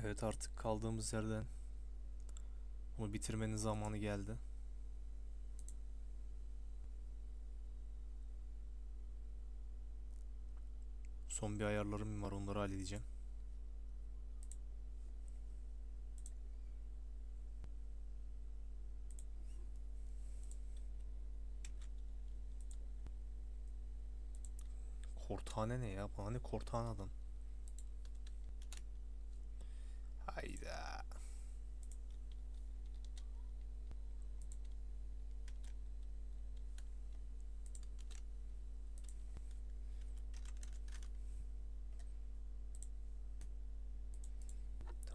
Evet, artık kaldığımız yerden bunu bitirmenin zamanı geldi. Son bir ayarlarım var, onları halledeceğim. Kortane ne ya? Bana ne kortanadan? Hayda.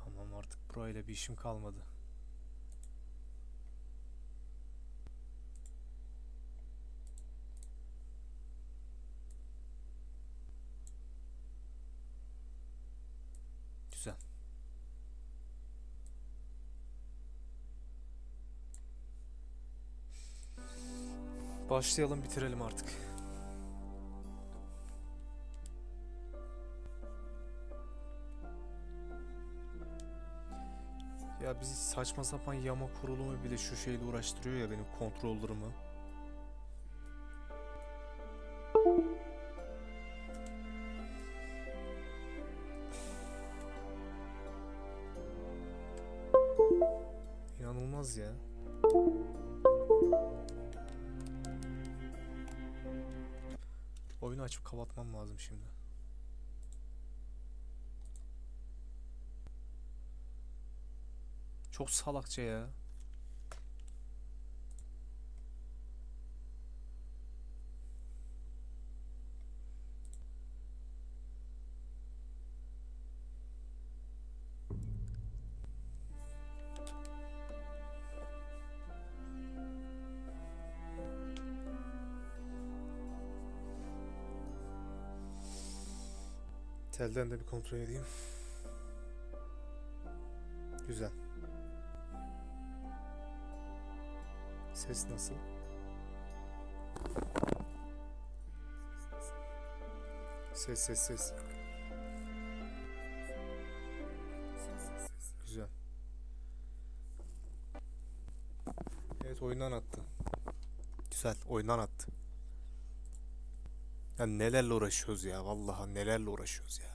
Tamam, artık burayla bir işim kalmadı. Güzel. Başlayalım, bitirelim artık. Ya bizi saçma sapan yama kurulumu bile şu şeyle uğraştırıyor ya, benim kontrollerımı. İnanılmaz ya. Oyunu açıp kapatmam lazım şimdi. Çok salakça ya. Telden de bir kontrol edeyim. Güzel. Ses nasıl? Ses. Güzel. Evet, oyundan attı. Güzel, oyundan attı. Ya nelerle uğraşıyoruz ya, vallahi nelerle uğraşıyoruz ya.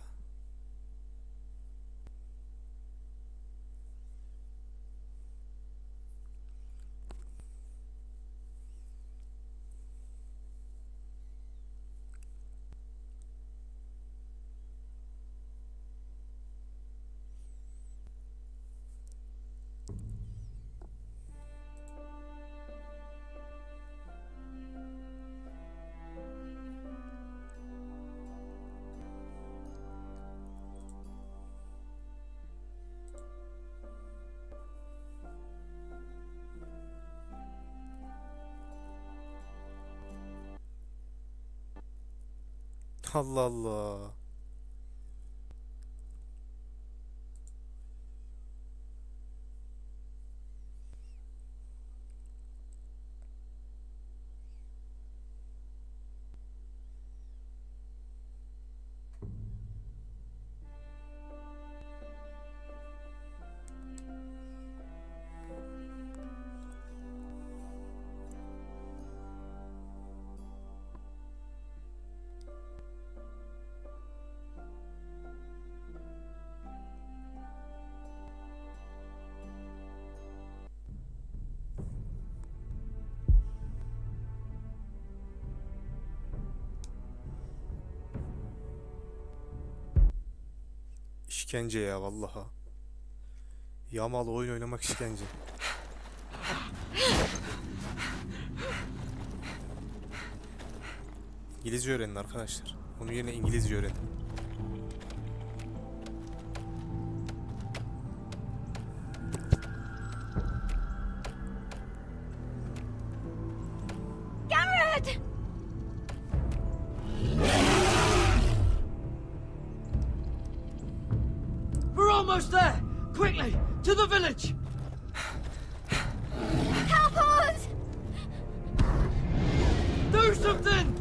Allah Allah. İşkence ya vallaha. Yamalı oyun oynamak işkence. İngilizce öğrenin arkadaşlar. Onun yerine İngilizce öğrenin. Almost there! Quickly! To the village! Help us! Do something!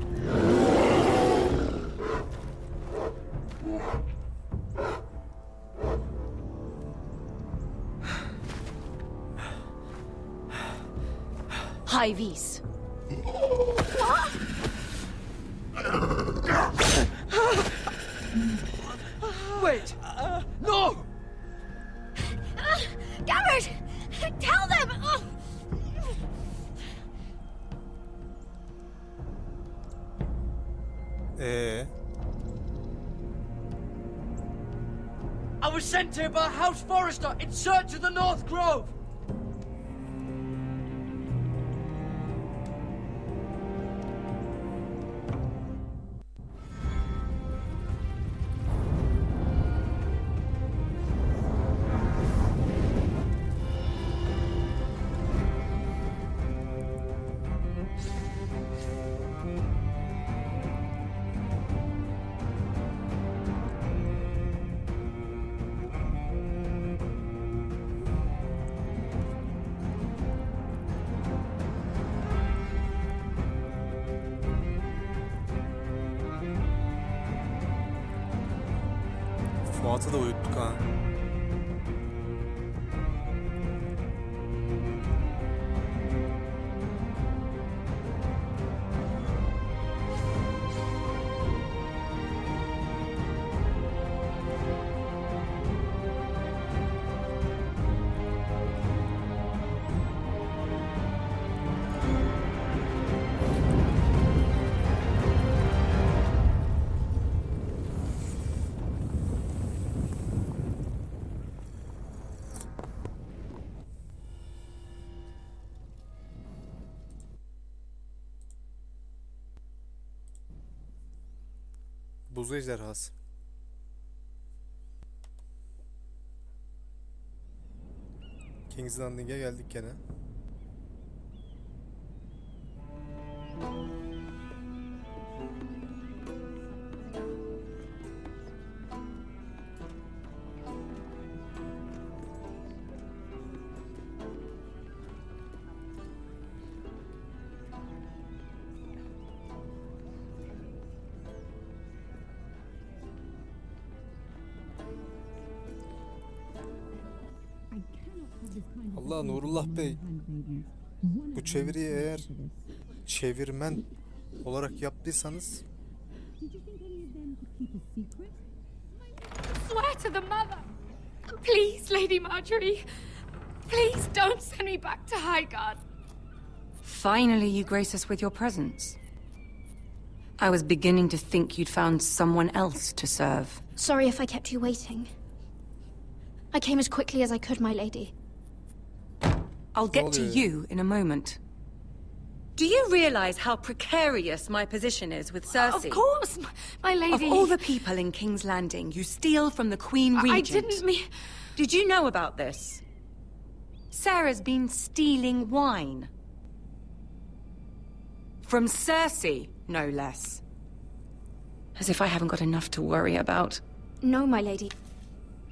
High vis. Wait! No! Garrett! Tell them! I was sent here by a house forester in search of the North Grove. Fuat'ı da uyuttuk ha. Buz ejderhası. King's Landing'e geldik gene. Allah Nurullah Bey, bu çeviriyi eğer çevirmen olarak yaptıysanız Swear to the mother. Please, Lady Marjorie. Please don't send me back to Highgarden. Finally, you grace us with your presence. I was beginning to think you'd found someone else to serve. Sorry if I kept you waiting. I came as quickly as I could, my lady. I'll get to you in a moment. Do you realize how precarious my position is with Cersei? Of course, my lady. Of all the people in King's Landing, you steal from the Queen Regent. I didn't mean... Did you know about this? Sarah's been stealing wine. From Cersei, no less. As if I haven't got enough to worry about. No, my lady.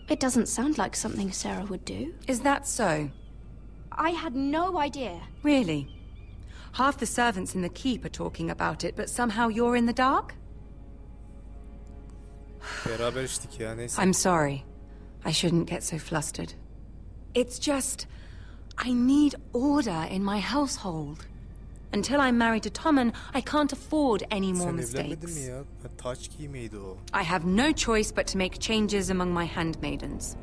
It doesn't sound like something Sarah would do. Is that so? I had no idea. Really? Half the servants in the keep are talking about it, but somehow you're in the dark? beraber içtik ya, neyse. I'm sorry. I shouldn't get so flustered. It's just... I need order in my household. Until I'm married to Tommen, I can't afford any more Sen evlenmedin mi mistakes. ya? Ha, taç giymeydi o. I have no choice but to make changes among my handmaidens.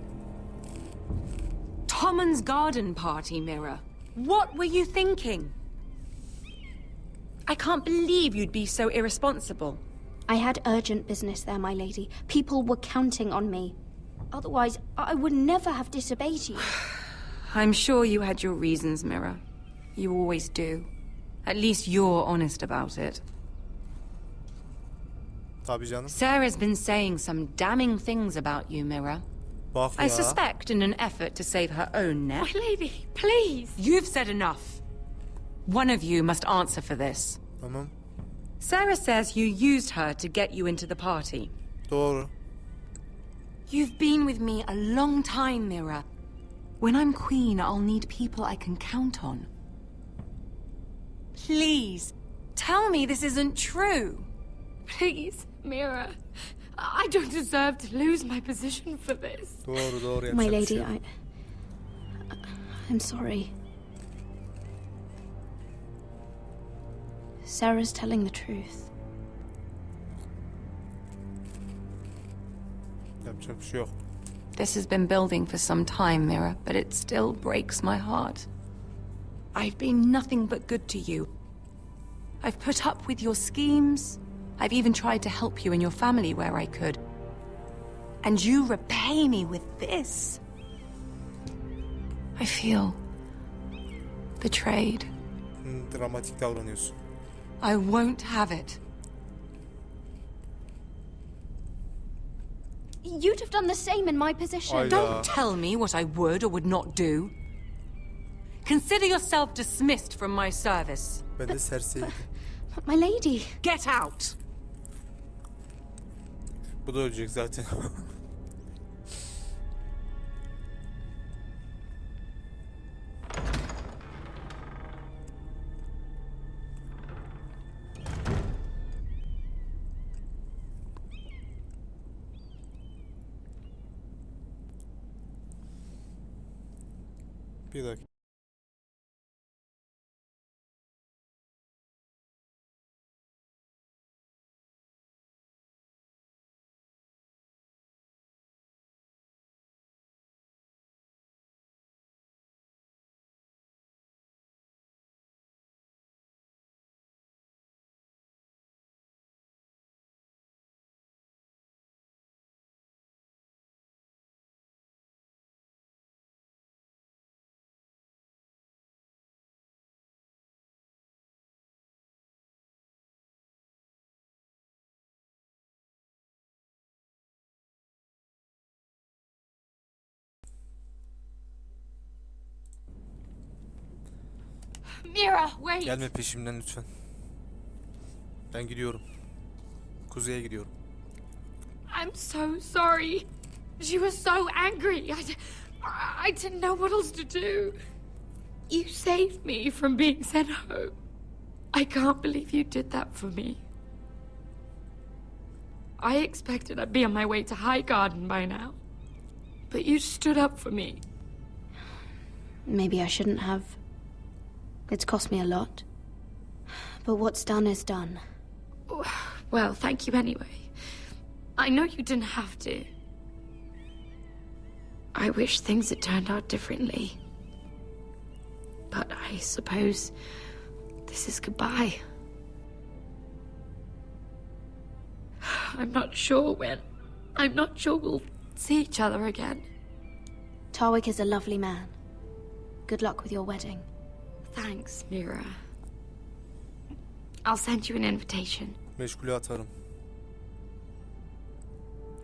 Tommen's garden party, Mira. What were you thinking? I can't believe you'd be so irresponsible. I had urgent business there, my lady. People were counting on me. Otherwise, I would never have disobeyed you. I'm sure you had your reasons, Mira. You always do. At least you're honest about it. Tabii canım. Sarah's been saying some damning things about you, Mira. Bak ya. I suspect in an effort to save her own neck. My lady, please. You've said enough. One of you must answer for this. Tamam. Sarah says you used her to get you into the party. Doğru. You've been with me a long time, Mira. When I'm queen, I'll need people I can count on. Please, tell me this isn't true. Please, Mira. I don't deserve to lose my position for this. Doğru doğru. My yapacak bir lady, şey yok. I'm sorry. Sarah's telling the truth. Yapacak bir şey yok. This has been building for some time, Mira, but it still breaks my heart. I've been nothing but good to you. I've put up with your schemes. I've even tried to help you and your family where I could. And you repay me with this. I feel betrayed. Dramatik davranıyorsun. I won't have it. You'd have done the same in my position. Ayda. Don't tell me what I would or would not do. Consider yourself dismissed from my service. Ben de serseydim. But my lady. Get out! Bu da ölecek zaten. Bir dakika. Mira, wait. Gelme peşimden lütfen. Ben gidiyorum. Kuzeye gidiyorum. I'm so sorry. She was so angry. I didn't know what else to do. You saved me from being sent home. I can't believe you did that for me. I expected I'd be on my way to High Garden by now. But you stood up for me. Maybe I shouldn't have. It's cost me a lot. But what's done is done. Well, thank you anyway. I know you didn't have to. I wish things had turned out differently. But I suppose this is goodbye. I'm not sure when. I'm not sure we'll see each other again. Tarwick is a lovely man. Good luck with your wedding. Thanks, Mira. I'll send you an invitation. Meşgule atarım.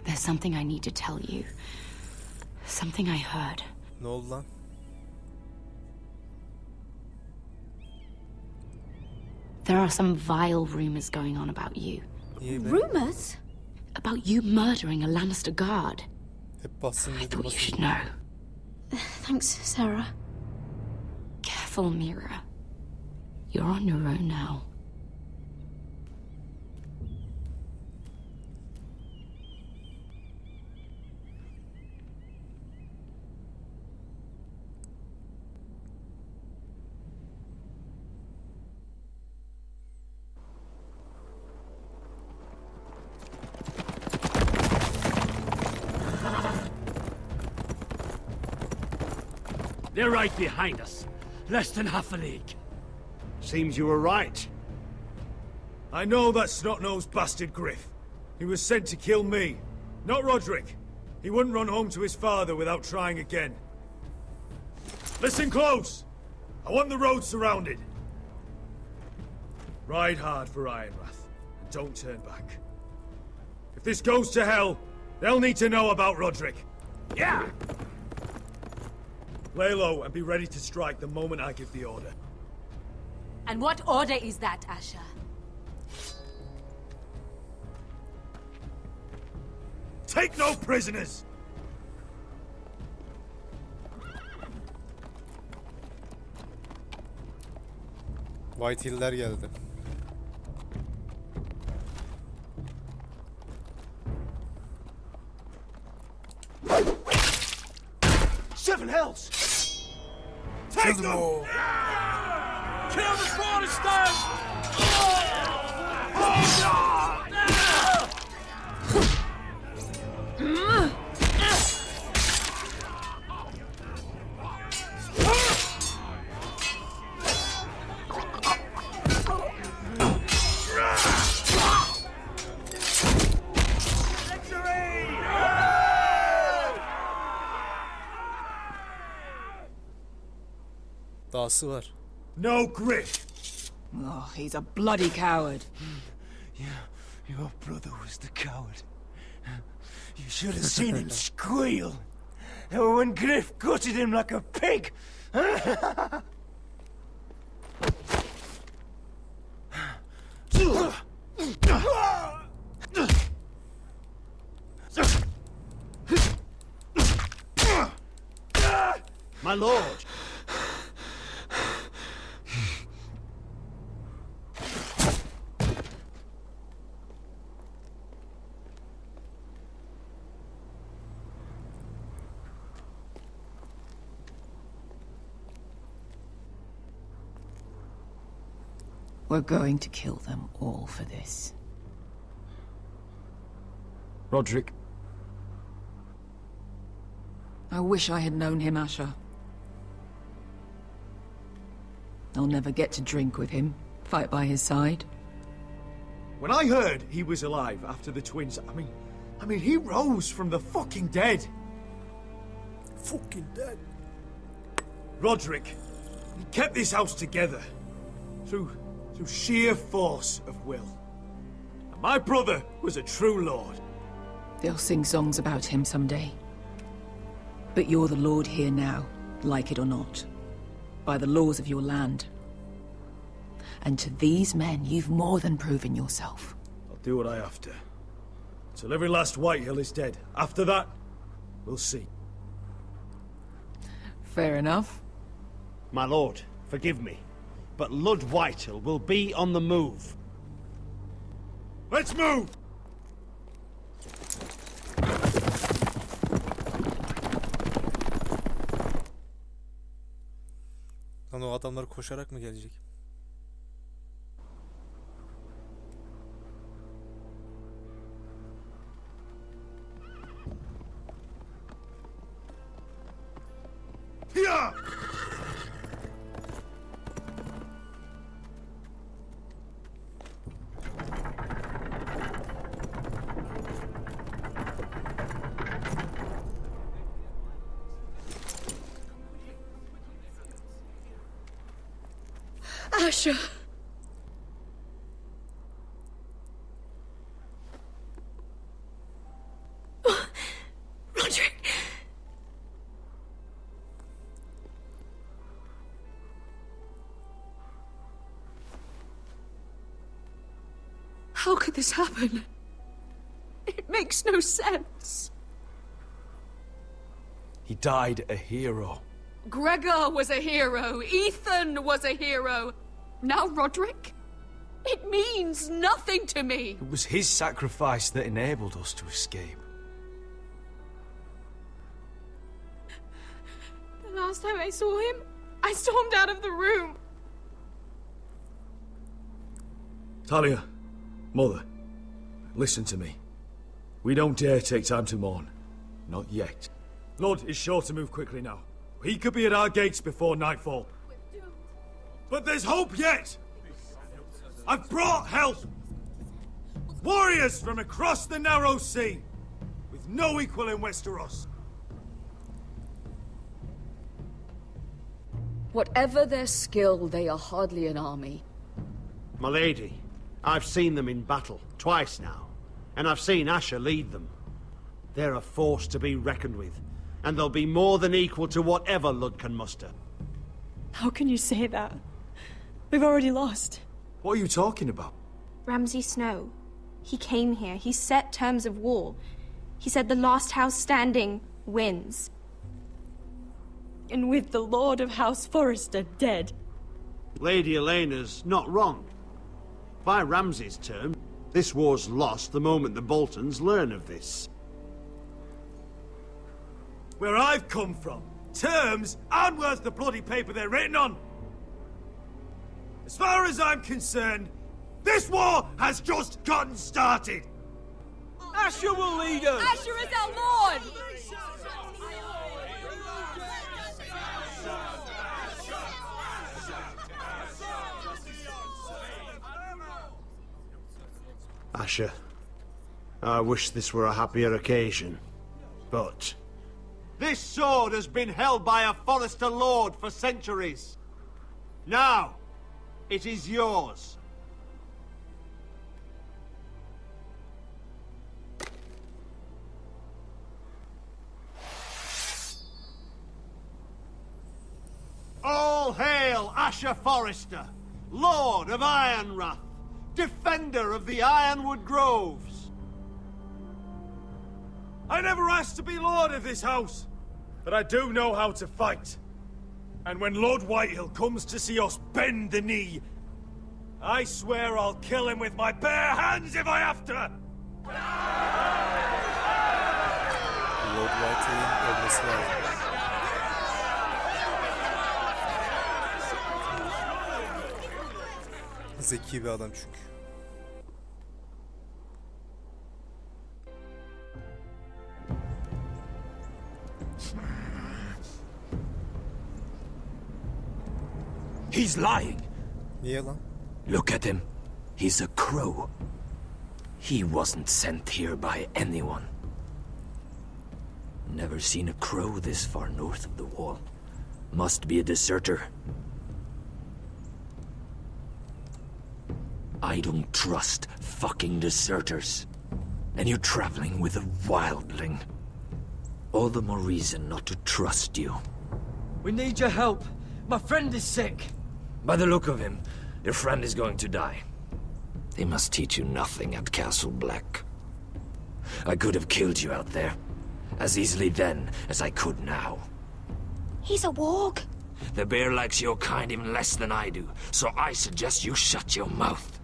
There's something I need to tell you. Something I heard. Ne oldu lan? There are some vile rumors going on about you. Niye be? Rumors? About you murdering a Lannister guard. Hep bassın I dedim. thought you basın. should know. Thanks, Sarah. Careful, Mira. You're on your own now. They're right behind us. Less than half a league. Seems you were right. I know that snot-nosed bastard Griff. He was sent to kill me, not Roderick. He wouldn't run home to his father without trying again. Listen close! I want the road surrounded. Ride hard for Ironrath, and don't turn back. If this goes to hell, they'll need to know about Roderick. Yeah! Lay low and be ready to strike the moment I give the order. And what order is that, Asher? Take no prisoners! Whitehill'ler geldi. Seven hells! Kill them all. Kill the Foresters! Dahası var. No Griff! Oh, he's a bloody coward. Your brother was the coward. You should have seen him squeal when Griff gutted him like a pig. My lord! We're going to kill them all for this. Roderick, I wish I had known him, Asher. I'll never get to drink with him, fight by his side. When I heard he was alive after the twins, I mean, he rose from the fucking dead. Fucking dead. Roderick, he kept this house together through sheer force of will. And my brother was a true lord. They'll sing songs about him someday. But you're the lord here now, like it or not. By the laws of your land. And to these men, you've more than proven yourself. I'll do what I have to. Till every last Whitehill is dead. After that, we'll see. Fair enough. My lord, forgive me, but Lud Whitehill will be on the move. Let's move! Lan o adamlar koşarak mı gelecek? Here! Asher. Roderick. How could this happen? It makes no sense. he died a hero. Gregor was a hero. Ethan was a hero. Now Roderick? It means nothing to me. It was his sacrifice that enabled us to escape. The last time I saw him, I stormed out of the room. Talia, Mother, listen to me. We don't dare take time to mourn. Not yet. Lord is sure to move quickly now. He could be at our gates before nightfall. But there's hope yet! I've brought help! Warriors from across the narrow sea, with no equal in Westeros. Whatever their skill, they are hardly an army. My lady, I've seen them in battle, twice now, and I've seen Asher lead them. They're a force to be reckoned with, and they'll be more than equal to whatever Lud can muster. How can you say that? We've already lost. What are you talking about? Ramsay Snow. He came here. He set terms of war. He said the last house standing wins. And with the Lord of House Forrester dead. Lady Elena's not wrong. By Ramsay's term, this war's lost the moment the Boltons learn of this. Where I've come from, terms aren't worth the bloody paper they're written on. As far as I'm concerned, this war has just gotten started. Asher will lead us! Asher is our lord! Asher, I wish this were a happier occasion, but... This sword has been held by a Forrester Lord for centuries. Now, it is yours. All hail Asher Forrester, Lord of Ironrath, defender of the Ironwood Groves. I never asked to be lord of this house, but I do know how to fight. And when Lord Whitehill comes to see us bend the knee, I swear I'll kill him with my bare hands if I have to! Lord Whitehill'in ölmesi lazım. Zeki bir adam çünkü. He's lying. Niye lan? Look at him. He's a crow. He wasn't sent here by anyone. Never seen a crow this far north of the wall. Must be a deserter. I don't trust fucking deserters. And you're traveling with a wildling. All the more reason not to trust you. We need your help. My friend is sick. By the look of him, your friend is going to die. They must teach you nothing at Castle Black. I could have killed you out there, as easily then as I could now. He's a warg. The bear likes your kind even less than I do, so I suggest you shut your mouth.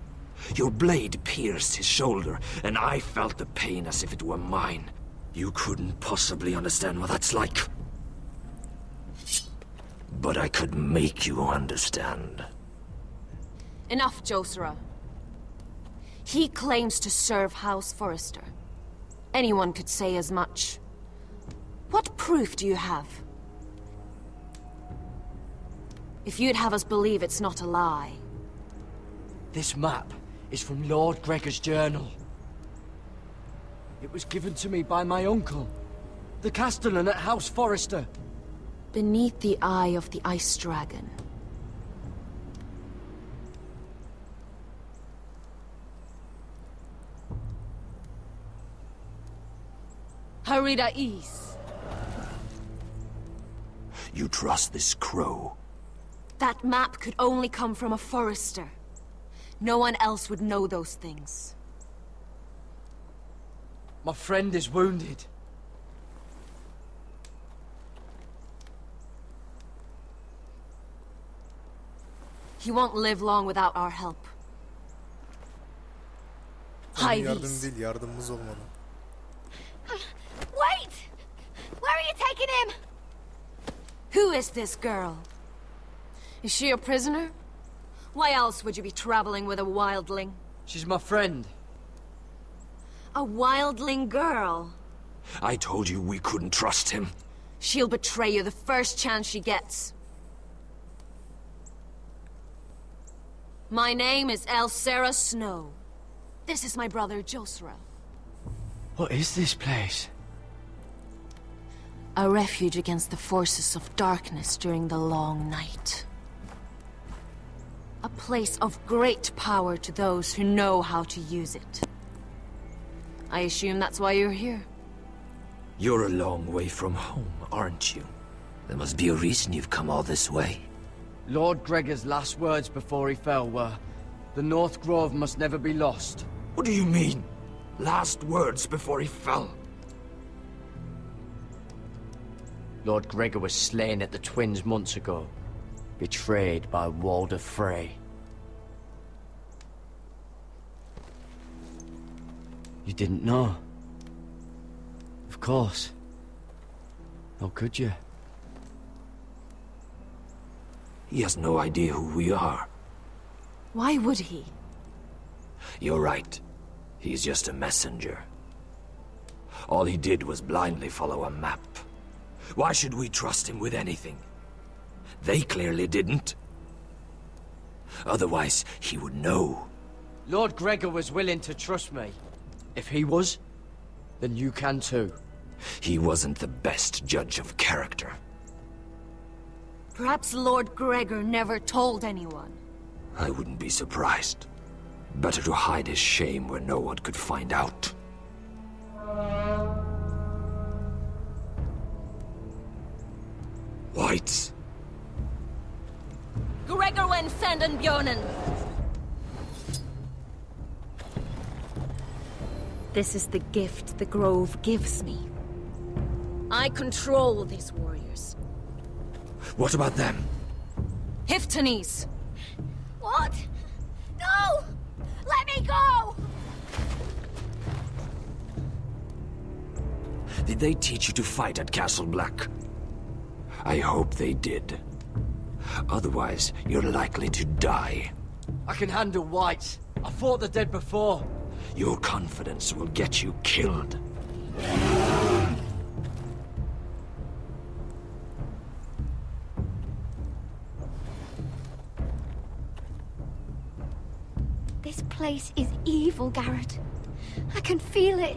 Your blade pierced his shoulder, and I felt the pain as if it were mine. You couldn't possibly understand what that's like. But I could make you understand. Enough, Josera. He claims to serve House Forrester. Anyone could say as much. What proof do you have? If you'd have us believe it's not a lie. This map is from Lord Gregor's journal. It was given to me by my uncle, the castellan at House Forrester. Beneath the eye of the Ice Dragon. Harida East. You trust this crow? That map could only come from a Forrester. No one else would know those things. My friend is wounded. He won't live long without our help. Onun yardım değil, yardımımız olmalı. Wait! Where are you taking him? Who is this girl? Is she a prisoner? Why else would you be traveling with a wildling? She's my friend. A wildling girl? I told you we couldn't trust him. She'll betray you the first chance she gets. My name is Elsera Snow. This is my brother, Josera. What is this place? A refuge against the forces of darkness during the long night. A place of great power to those who know how to use it. I assume that's why you're here. You're a long way from home, aren't you? There must be a reason you've come all this way. Lord Gregor's last words before he fell were, "The North Grove must never be lost." What do you mean? Last words before he fell? Lord Gregor was slain at the Twins months ago, betrayed by Walder Frey. You didn't know? Of course. How could you? He has no idea who we are. Why would he? You're right. He's just a messenger. All he did was blindly follow a map. Why should we trust him with anything? They clearly didn't. Otherwise, he would know. Lord Gregor was willing to trust me. If he was, then you can too. He wasn't the best judge of character. Perhaps Lord Gregor never told anyone. I wouldn't be surprised. Better to hide his shame where no one could find out. Whites. Gregor wen senden Björnen. This is the gift the Grove gives me. I control these warriors. What about them? Hiftanes. What? No! Let me go! Did they teach you to fight at Castle Black? I hope they did. Otherwise, you're likely to die. I can handle whites. I fought the dead before. Your confidence will get you killed. This place is evil, Garrett. I can feel it.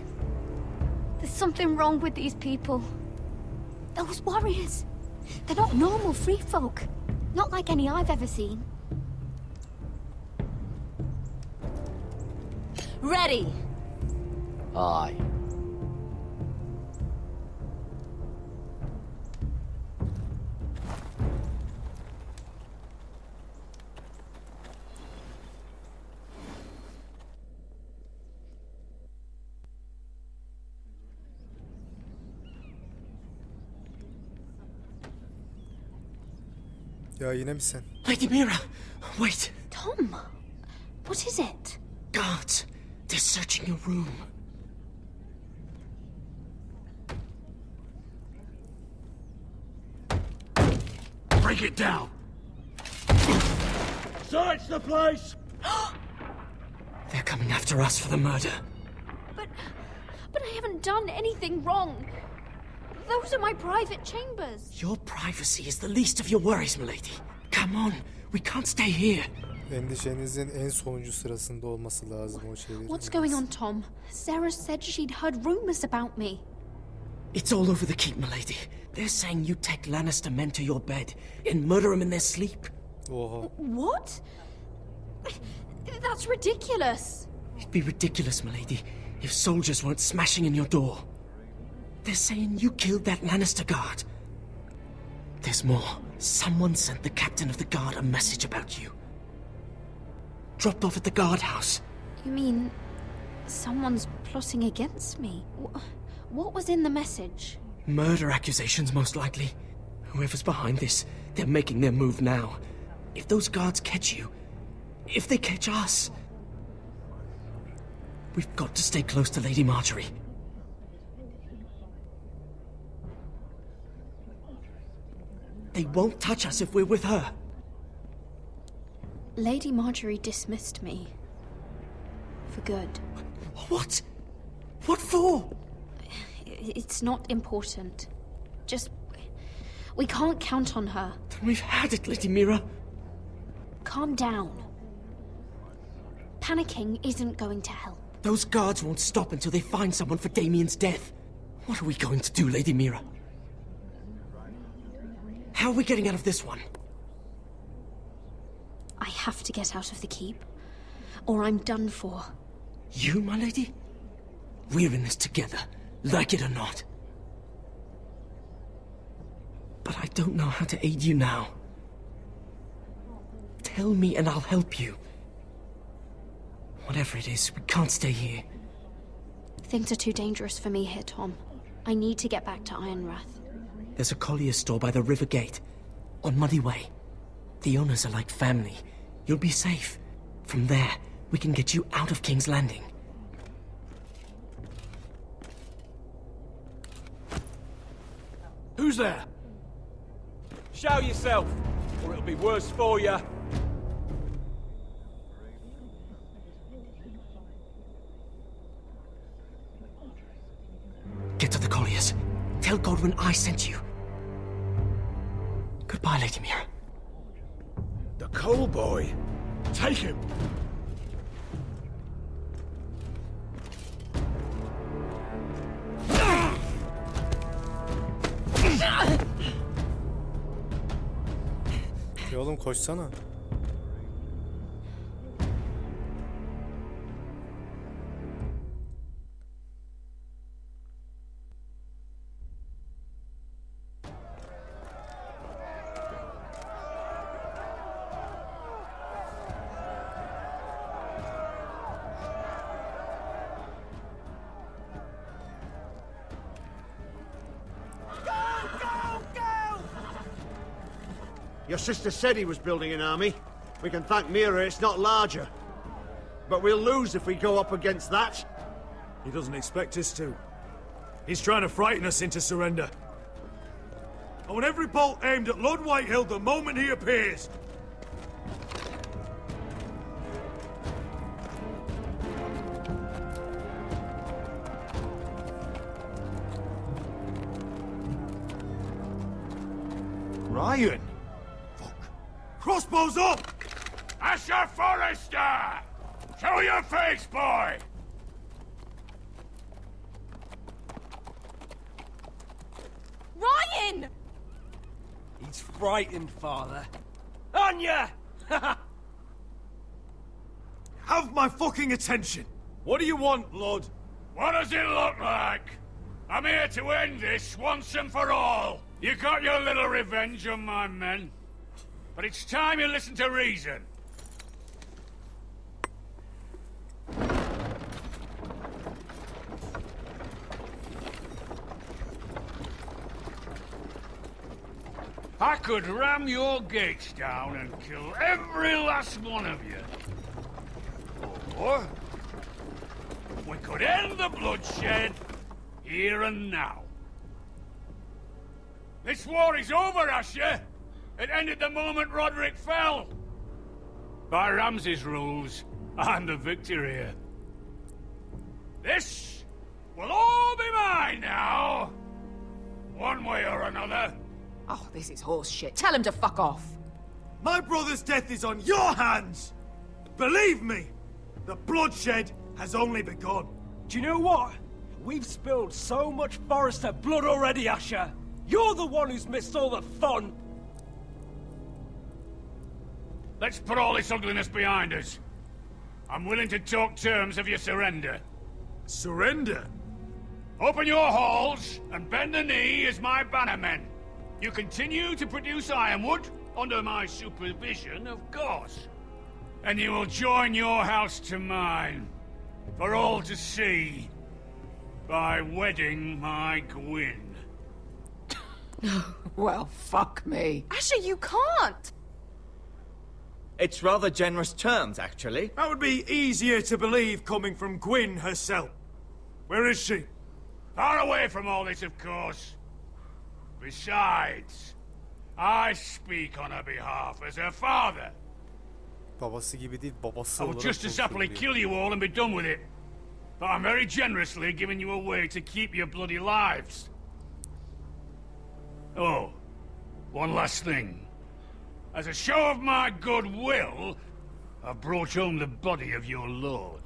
There's something wrong with these people. Those warriors. They're not normal free folk. Not like any I've ever seen. Ready! Aye. Ya yine mi sen? Lady Mira, wait. Tom, what is it? Guards, they're searching your room. Break it down! Search the place! They're coming after us for the murder. But I haven't done anything wrong. Those are my private chambers. Your privacy is the least of your worries, milady. Come on, we can't stay here. Endişenizin en sonuncu sırasında olması lazım o şeylerin. What's going on, Tom? Sarah said she'd heard rumors about me. It's all over the keep, milady. They're saying you take Lannister men to your bed and murder them in their sleep. Oha. What? That's ridiculous. It'd be ridiculous, milady, if soldiers weren't smashing in your door. They're saying you killed that Lannister guard. There's more. Someone sent the captain of the guard a message about you. Dropped off at the guardhouse. You mean someone's plotting against me? What was in the message? Murder accusations, most likely. Whoever's behind this, they're making their move now. If those guards catch you, if they catch us, we've got to stay close to Lady Marjorie. They won't touch us if we're with her. Lady Marjorie dismissed me. For good. What? What for? It's not important. Just... we can't count on her. Then we've had it, Lady Mira. Calm down. Panicking isn't going to help. Those guards won't stop until they find someone for Damien's death. What are we going to do, Lady Mira? How are we getting out of this one? I have to get out of the keep, or I'm done for. You, my lady? We're in this together, like it or not. But I don't know how to aid you now. Tell me and I'll help you. Whatever it is, we can't stay here. Things are too dangerous for me here, Tom. I need to get back to Ironrath. There's a collier's store by the river gate, on Muddy Way. The owners are like family. You'll be safe. From there, we can get you out of King's Landing. Who's there? Show yourself, or it'll be worse for you. Get to the colliers. Tell Godwin I sent you. Goodbye, Lady Mira. The coal boy. Take him. Ya oğlum koşsana. Your sister said he was building an army. We can thank Mira it's not larger. But we'll lose if we go up against that. He doesn't expect us to. He's trying to frighten us into surrender. I want every bolt aimed at Lord Whitehill the moment he appears. Ryan! Fuck. Crossbows up! Asher Forrester! Show your face, boy! Ryan! He's frightened, Father. Anya! Have my fucking attention! What do you want, Lord? What does it look like? I'm here to end this once and for all. You got your little revenge on my men. But it's time you listen to reason. I could ram your gates down and kill every last one of you. Or we could end the bloodshed here and now. This war is over, Asher. It ended the moment Roderick fell. By Ramsay's rules, I'm the victor here. This will all be mine now. One way or another. Oh, this is horse shit. Tell him to fuck off. My brother's death is on your hands! Believe me, the bloodshed has only begun. Do you know what? We've spilled so much Forrester blood already, Asher. You're the one who's missed all the fun. Let's put all this ugliness behind us. I'm willing to talk terms of your surrender. Surrender? Open your halls and bend the knee as my bannermen. You continue to produce ironwood, under my supervision, of course. And you will join your house to mine, for all to see, by wedding my Gwyn. No. Well, fuck me. Asher, you can't! It's rather generous terms, actually. That would be easier to believe coming from Gwyn herself. Where is she? Far away from all this, of course. Besides, I speak on her behalf as her father. Babası gibi değil, babası I would olarak just as happily konuşuyor. kill you all and be done with it. But I'm very generously giving you a way to keep your bloody lives. Oh, one last thing. As a show of my goodwill, I've brought home the body of your lord.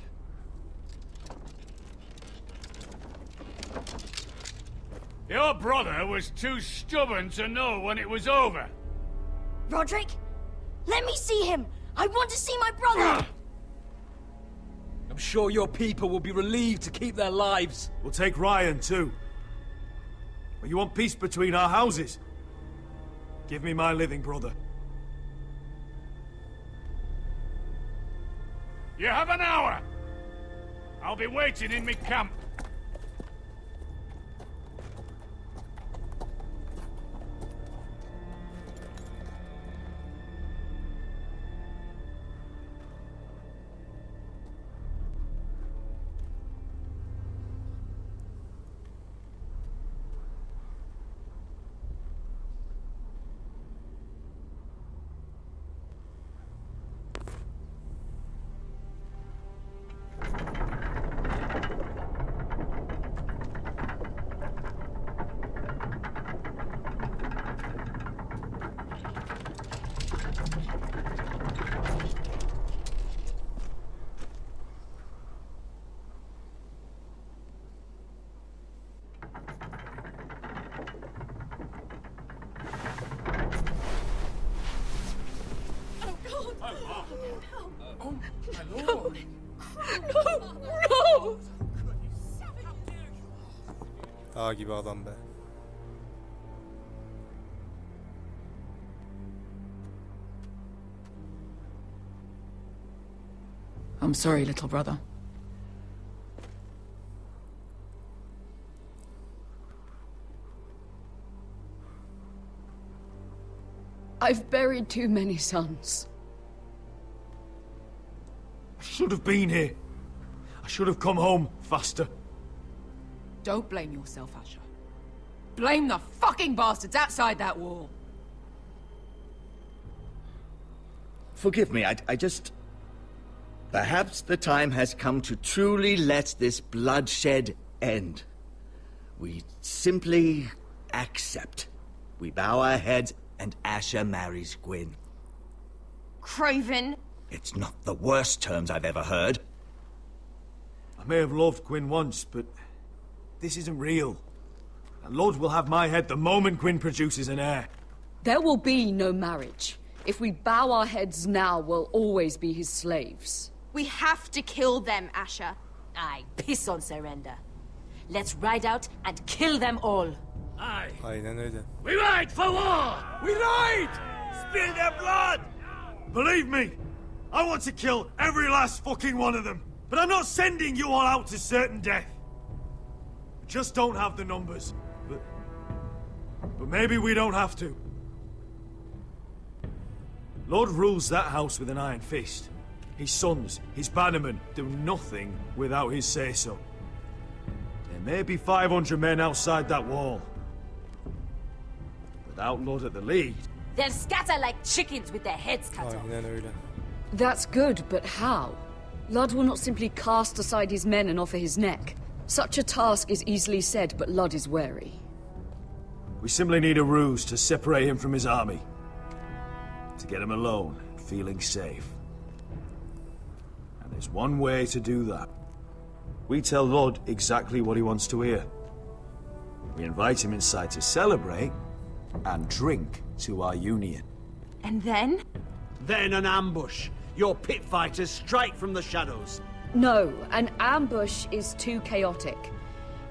Your brother was too stubborn to know when it was over. Roderick, let me see him. I want to see my brother. I'm sure your people will be relieved to keep their lives. We'll take Ryan, too. But you want peace between our houses? Give me my living brother. You have an hour. I'll be waiting in my camp. No! No! No! Dağ gibi adam be. I'm sorry, little brother. I've buried too many sons. I should have been here. I should have come home faster. Don't blame yourself, Asher. Blame the fucking bastards outside that wall. Forgive me, I just... Perhaps the time has come to truly let this bloodshed end. We simply accept. We bow our heads and Asher marries Gwyn. Craven. It's not the worst terms I've ever heard. I may have loved Gwyn once, but this isn't real. And Lord will have my head the moment Gwyn produces an heir. There will be no marriage. If we bow our heads now, we'll always be his slaves. We have to kill them, Asher. Aye, piss on surrender. Let's ride out and kill them all. Aye. Aynen öyle. We ride for war! We ride! Spill their blood! Believe me, I want to kill every last fucking one of them. But I'm not sending you all out to certain death. We just don't have the numbers. But maybe we don't have to. Lord rules that house with an iron fist. His sons, his bannermen, do nothing without his say-so. There may be 500 men outside that wall. Without Lord at the lead... They'll scatter like chickens with their heads cut off. Aynen öyle. That's good, but how? Lud will not simply cast aside his men and offer his neck. Such a task is easily said, but Lud is wary. We simply need a ruse to separate him from his army. To get him alone, feeling safe. And there's one way to do that. We tell Lud exactly what he wants to hear. We invite him inside to celebrate, and drink to our union. And then? Then an ambush. Your pit fighters strike from the shadows. No, an ambush is too chaotic.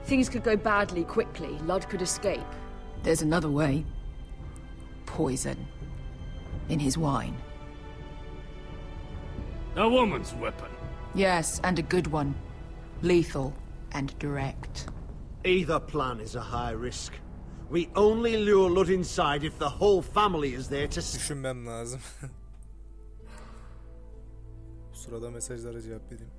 Things could go badly quickly. Lud could escape. There's another way. Poison. In his wine. A woman's weapon. Yes, and a good one. Lethal and direct. Either plan is a high risk. We only lure Lud inside if the whole family is there to... Düşünmem lazım. Bu sırada mesajlara cevap vereyim.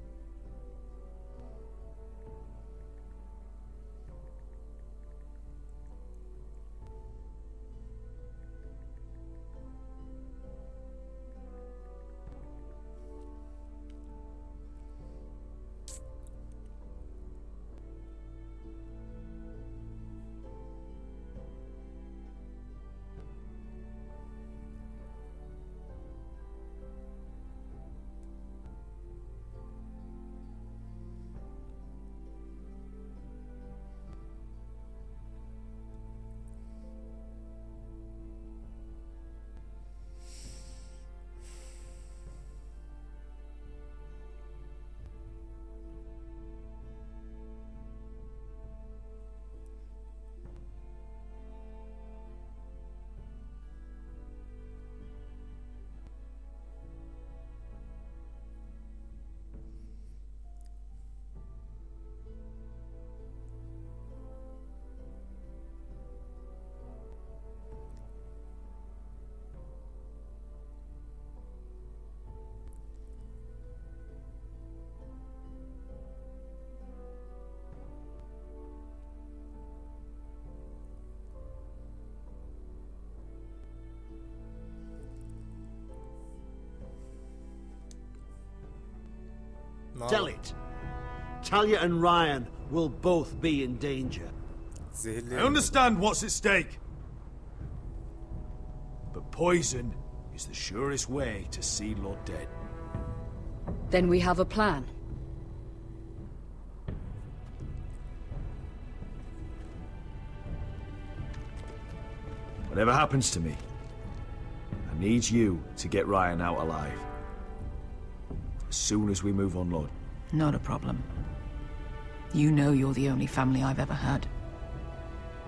Tell it. Talia and Ryan will both be in danger. I understand what's at stake. But poison is the surest way to see Lord dead. Then we have a plan. Whatever happens to me, I need you to get Ryan out alive. as soon as we move on, Lord. Not a problem. You know you're the only family I've ever had.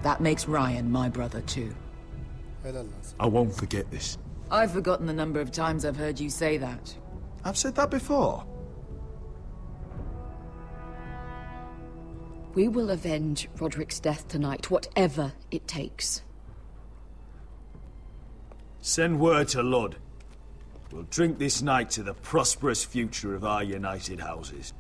That makes Ryan my brother too. Helal lan sana. I won't forget this. I've forgotten the number of times I've heard you say that. I've said that before. We will avenge Roderick's death tonight, whatever it takes. Send word to Lud. We'll drink this night to the prosperous future of our united houses.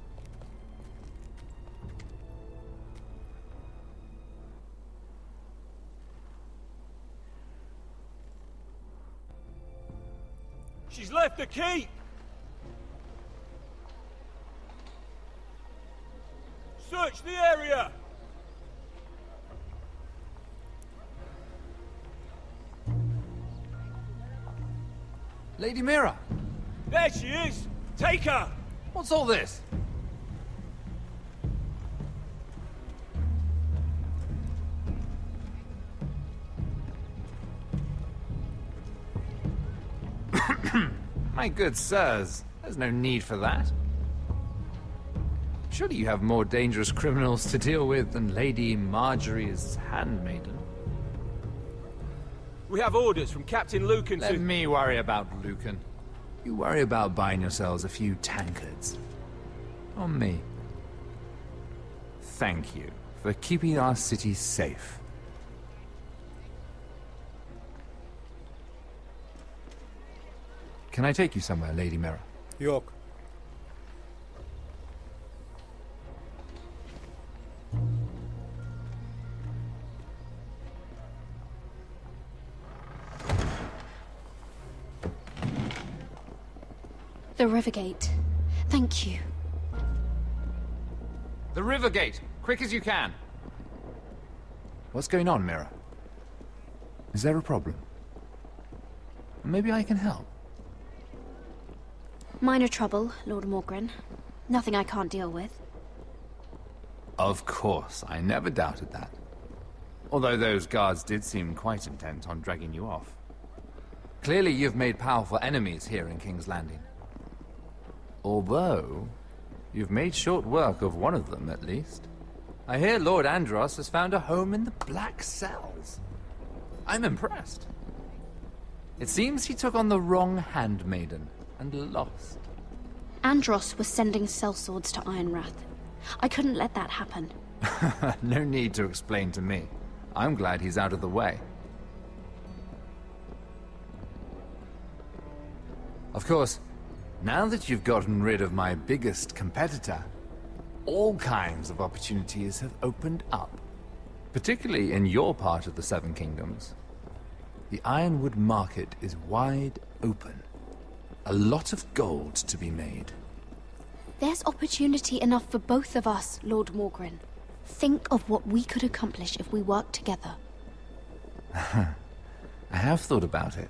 She's left the keep! Search the area! Lady Mira! There she is! Take her! What's all this? My good sirs, there's no need for that. Surely you have more dangerous criminals to deal with than Lady Marjorie's handmaiden. We have orders from Captain Lucan Let me worry about Lucan. You worry about buying yourselves a few tankards. On me. Thank you for keeping our city safe. Can I take you somewhere, Lady Mira? Yok. The river gate. Thank you. The river gate! Quick as you can! What's going on, Mira? Is there a problem? Maybe I can help. Minor trouble, Lord Morgren. Nothing I can't deal with. Of course, I never doubted that. Although those guards did seem quite intent on dragging you off. Clearly you've made powerful enemies here in King's Landing. Although, you've made short work of one of them, at least. I hear Lord Andros has found a home in the Black Cells. I'm impressed. It seems he took on the wrong handmaiden and lost. Andros was sending sellswords to Ironrath. I couldn't let that happen. No need to explain to me. I'm glad he's out of the way. Of course, now that you've gotten rid of my biggest competitor, all kinds of opportunities have opened up. Particularly in your part of the Seven Kingdoms. The Ironwood market is wide open. A lot of gold to be made. There's opportunity enough for both of us, Lord Morgren. Think of what we could accomplish if we worked together. I have thought about it.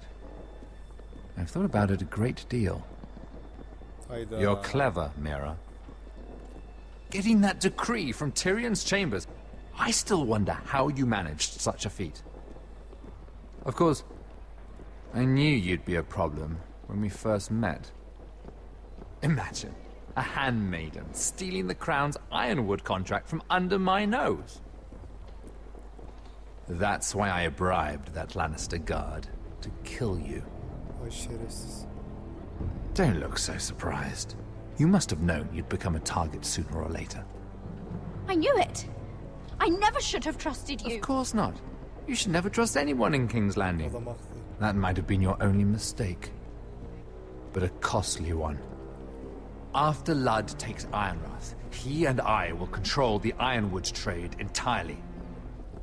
I've thought about it a great deal. Hayda. You're clever, Mira. Getting that decree from Tyrion's chambers, I still wonder how you managed such a feat. Of course, I knew you'd be a problem when we first met. Imagine a handmaiden stealing the crown's Ironwood contract from under my nose. That's why I bribed that Lannister guard to kill you. Ay şerefsiz. Don't look so surprised. You must have known you'd become a target sooner or later. I knew it! I never should have trusted you! Of course not. You should never trust anyone in King's Landing. Adam haklı. That might have been your only mistake. But a costly one. After Ludd takes Ironrath, he and I will control the Ironwood trade entirely.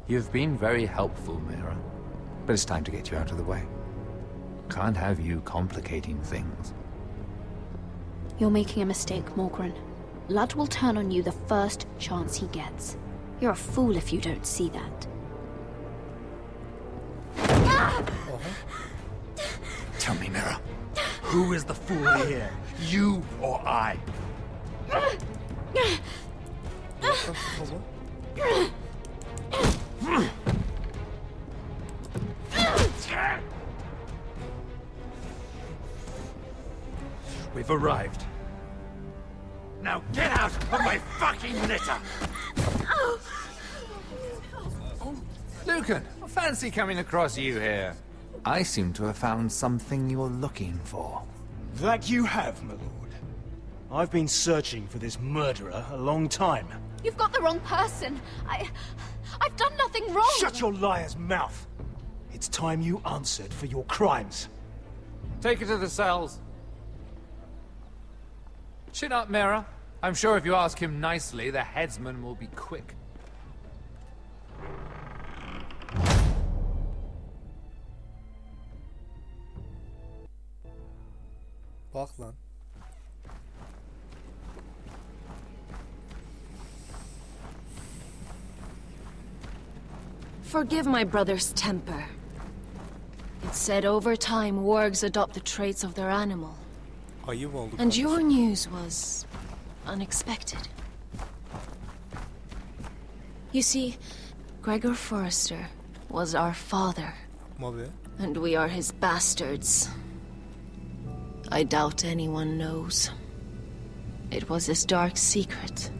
You've been very helpful, Mira. But it's time to get you out of the way. Can't have you complicating things. You're making a mistake, Morgren. Ludd will turn on you the first chance he gets. You're a fool if you don't see that. Tell me, Mira, who is the fool here? You or I? We've arrived. Now get out of my fucking litter! Lucan, I fancy coming across you here. I seem to have found something you're looking for. That you have, my lord. I've been searching for this murderer a long time. You've got the wrong person. I've done nothing wrong. Shut your liar's mouth! It's time you answered for your crimes. Take her to the cells. Chin up, Mira. I'm sure if you ask him nicely, the headsman will be quick. Bak lan. Forgive my brother's temper. It's said over time, wargs adopt the traits of their animal. Ayıp oldu. And kardeşim. your news was unexpected. You see, Gregor Forrester was our father. Mabe. And we are his bastards. I doubt anyone knows. It was his dark secret.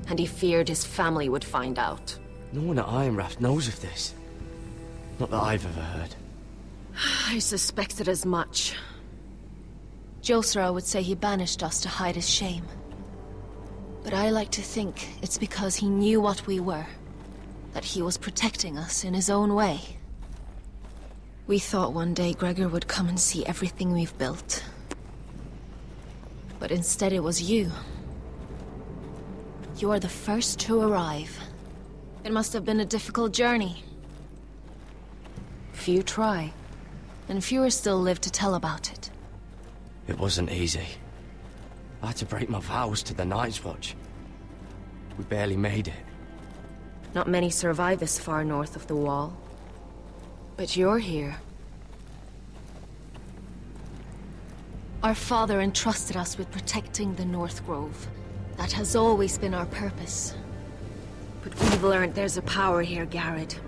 And he feared his family would find out. No one at Ironraft knows of this. Not that I've ever heard. I suspected as much. Josra would say he banished us to hide his shame. But I like to think it's because he knew what we were. That he was protecting us in his own way. We thought one day Gregor would come and see everything we've built. But instead it was you. You are the first to arrive. It must have been a difficult journey. Few try, and fewer still live to tell about it. It wasn't easy. I had to break my vows to the Night's Watch. We barely made it. Not many survive this far north of the Wall. But you're here. Our father entrusted us with protecting the North Grove. That has always been our purpose. But we've learned there's a power here, Garrett.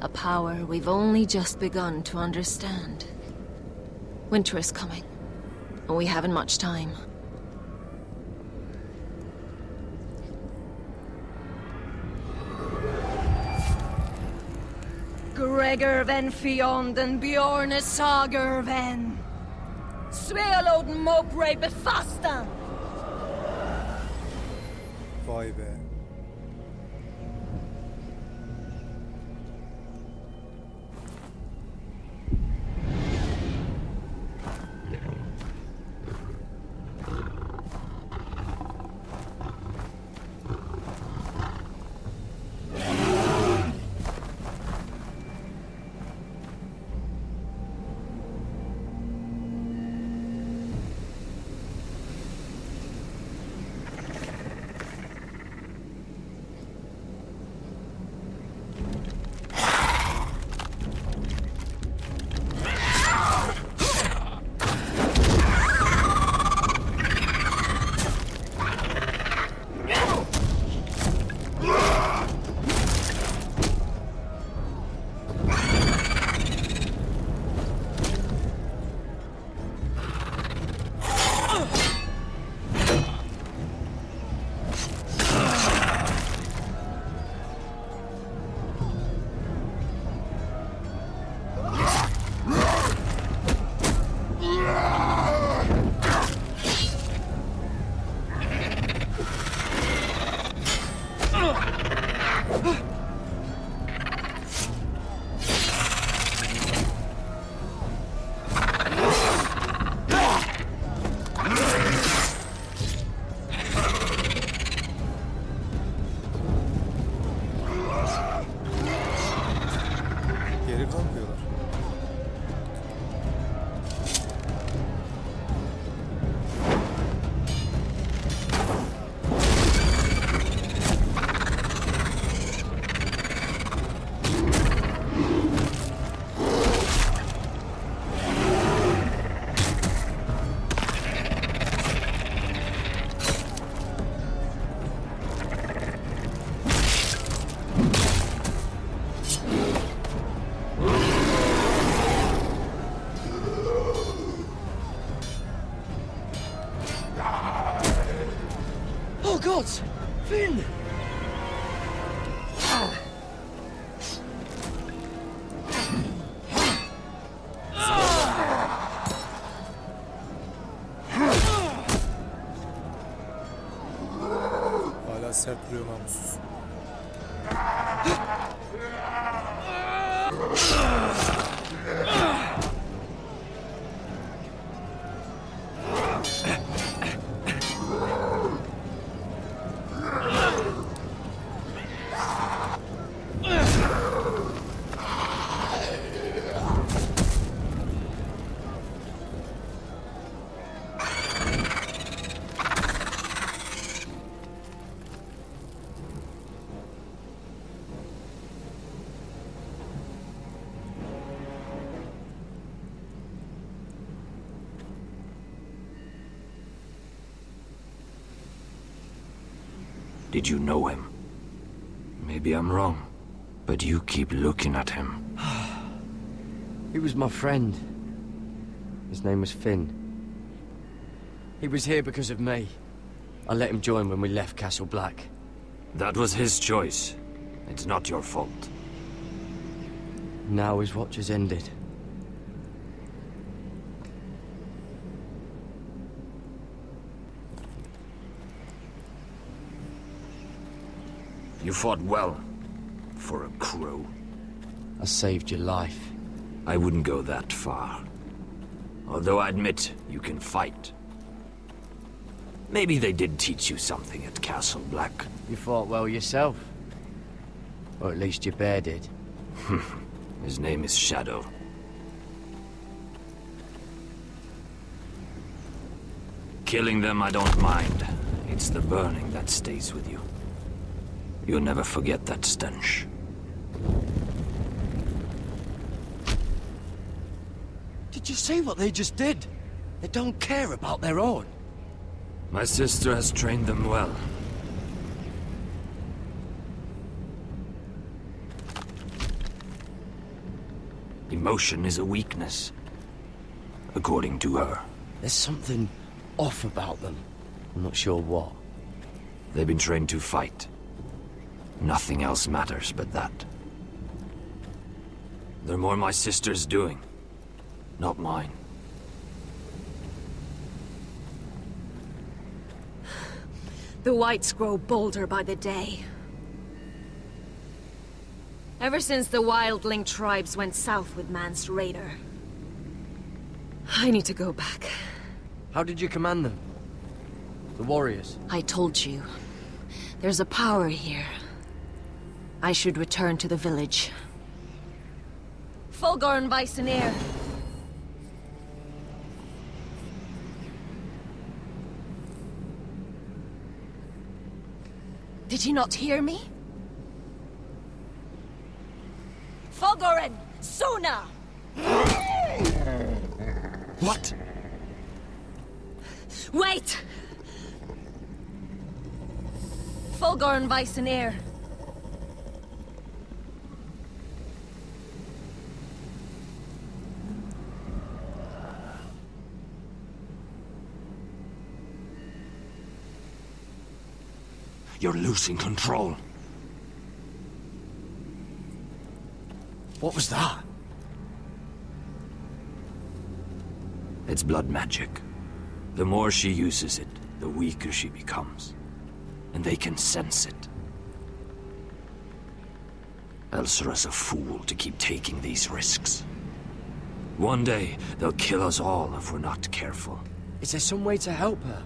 A power we've only just begun to understand. Winter is coming, and we haven't much time. Gregor ven Fionden Bjorne Sager ven. Svealoden Mopre befastan. Vay be. Lords! Finn! Hala sert duruyor namussuz. Did you know him? Maybe I'm wrong, but you keep looking at him. He was my friend. His name was Finn. He was here because of me. I let him join when we left Castle Black. That was his choice. It's not your fault. Now his watch has ended. You fought well, for a crow. I saved your life. I wouldn't go that far. Although I admit, you can fight. Maybe they did teach you something at Castle Black. You fought well yourself. Or at least your bear did. His name is Shadow. Killing them I don't mind. It's the burning that stays with you. You'll never forget that stench. Did you see what they just did? They don't care about their own. My sister has trained them well. Emotion is a weakness, according to her. There's something off about them. I'm not sure what. They've been trained to fight. Nothing else matters but that. They're more my sister's doing, not mine. The whites grow bolder by the day. Ever since the wildling tribes went south with Man's raider. I need to go back. How did you command them? The warriors? I told you. There's a power here. I should return to the village. Fulgorn Viceneer. Did you not hear me? Fulgorn! Sona! What? Wait! Fulgorn Viceneer. You're losing control. What was that? It's blood magic. The more she uses it, the weaker she becomes. And they can sense it. Elsera's a fool to keep taking these risks. One day, they'll kill us all if we're not careful. Is there some way to help her?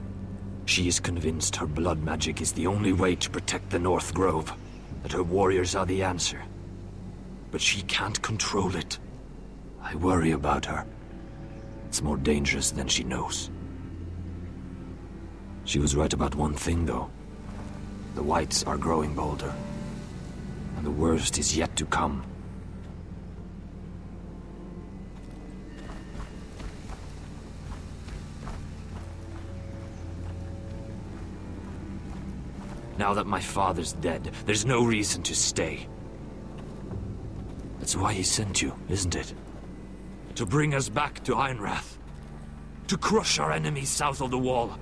She is convinced her blood magic is the only way to protect the North Grove, that her warriors are the answer. But she can't control it. I worry about her. It's more dangerous than she knows. She was right about one thing, though. The whites are growing bolder. And the worst is yet to come. Now that my father's dead, there's no reason to stay. That's why he sent you, isn't it? To bring us back to Ironrath. To crush our enemies south of the wall.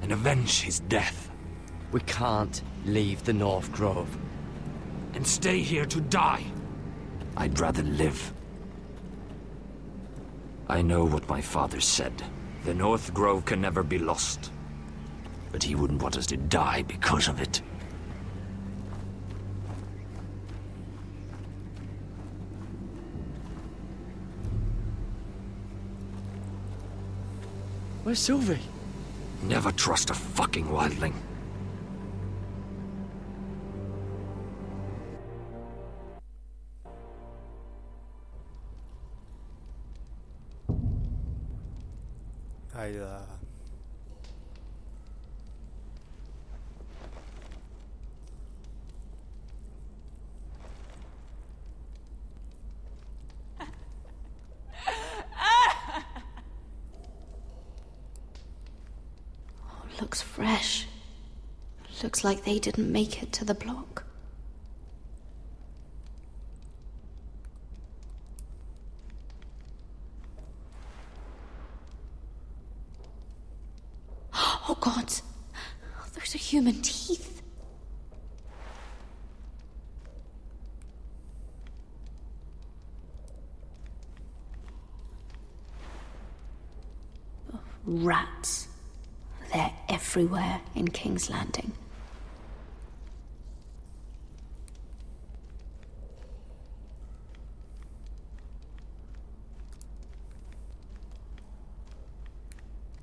And avenge his death. We can't leave the North Grove. And stay here to die. I'd rather live. I know what my father said. The North Grove can never be lost. But he wouldn't want us to die because of it. Where's Sylvie? Never trust a fucking wildling. Hayda. Looks fresh. Looks like they didn't make it to the block. Oh God! Those are human teeth. Rats. They're everywhere in King's Landing.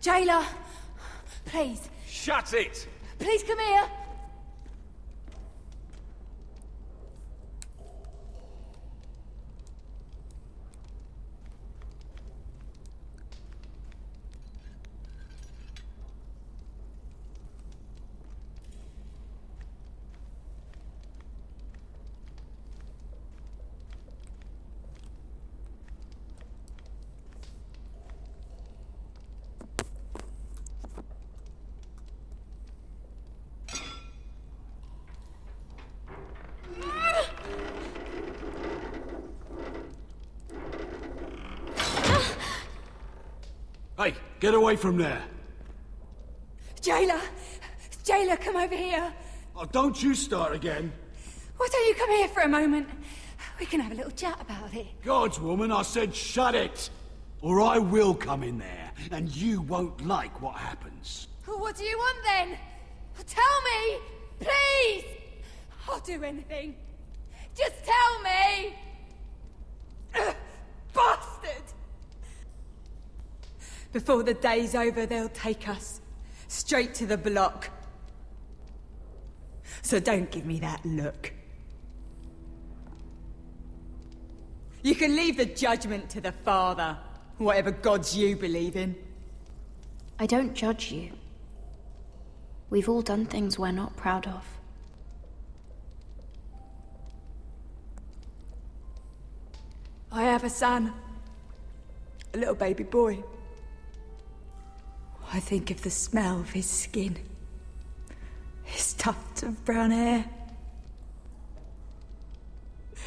Jailer! Please. Shut it! Please come here! Hey, get away from there! Jailer! Jailer, come over here! Oh, don't you start again! Why don't you come here for a moment? We can have a little chat about it. God's woman, I said shut it! Or I will come in there, and you won't like what happens. What do you want then? Tell me! Please! I'll do anything. Just tell me! Bastard! Before the day's over, they'll take us straight to the block. So don't give me that look. You can leave the judgment to the Father, whatever gods you believe in. I don't judge you. We've all done things we're not proud of. I have a son. A little baby boy. I think of the smell of his skin. His tuft of brown hair.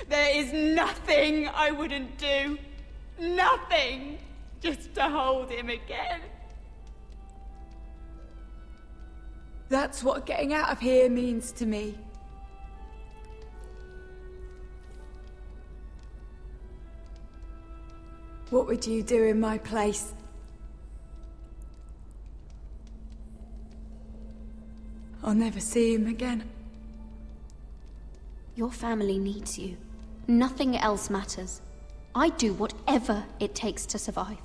There is nothing I wouldn't do. Nothing! Just to hold him again. That's what getting out of here means to me. What would you do in my place? I'll never see him again. Your family needs you. Nothing else matters. I'd do whatever it takes to survive.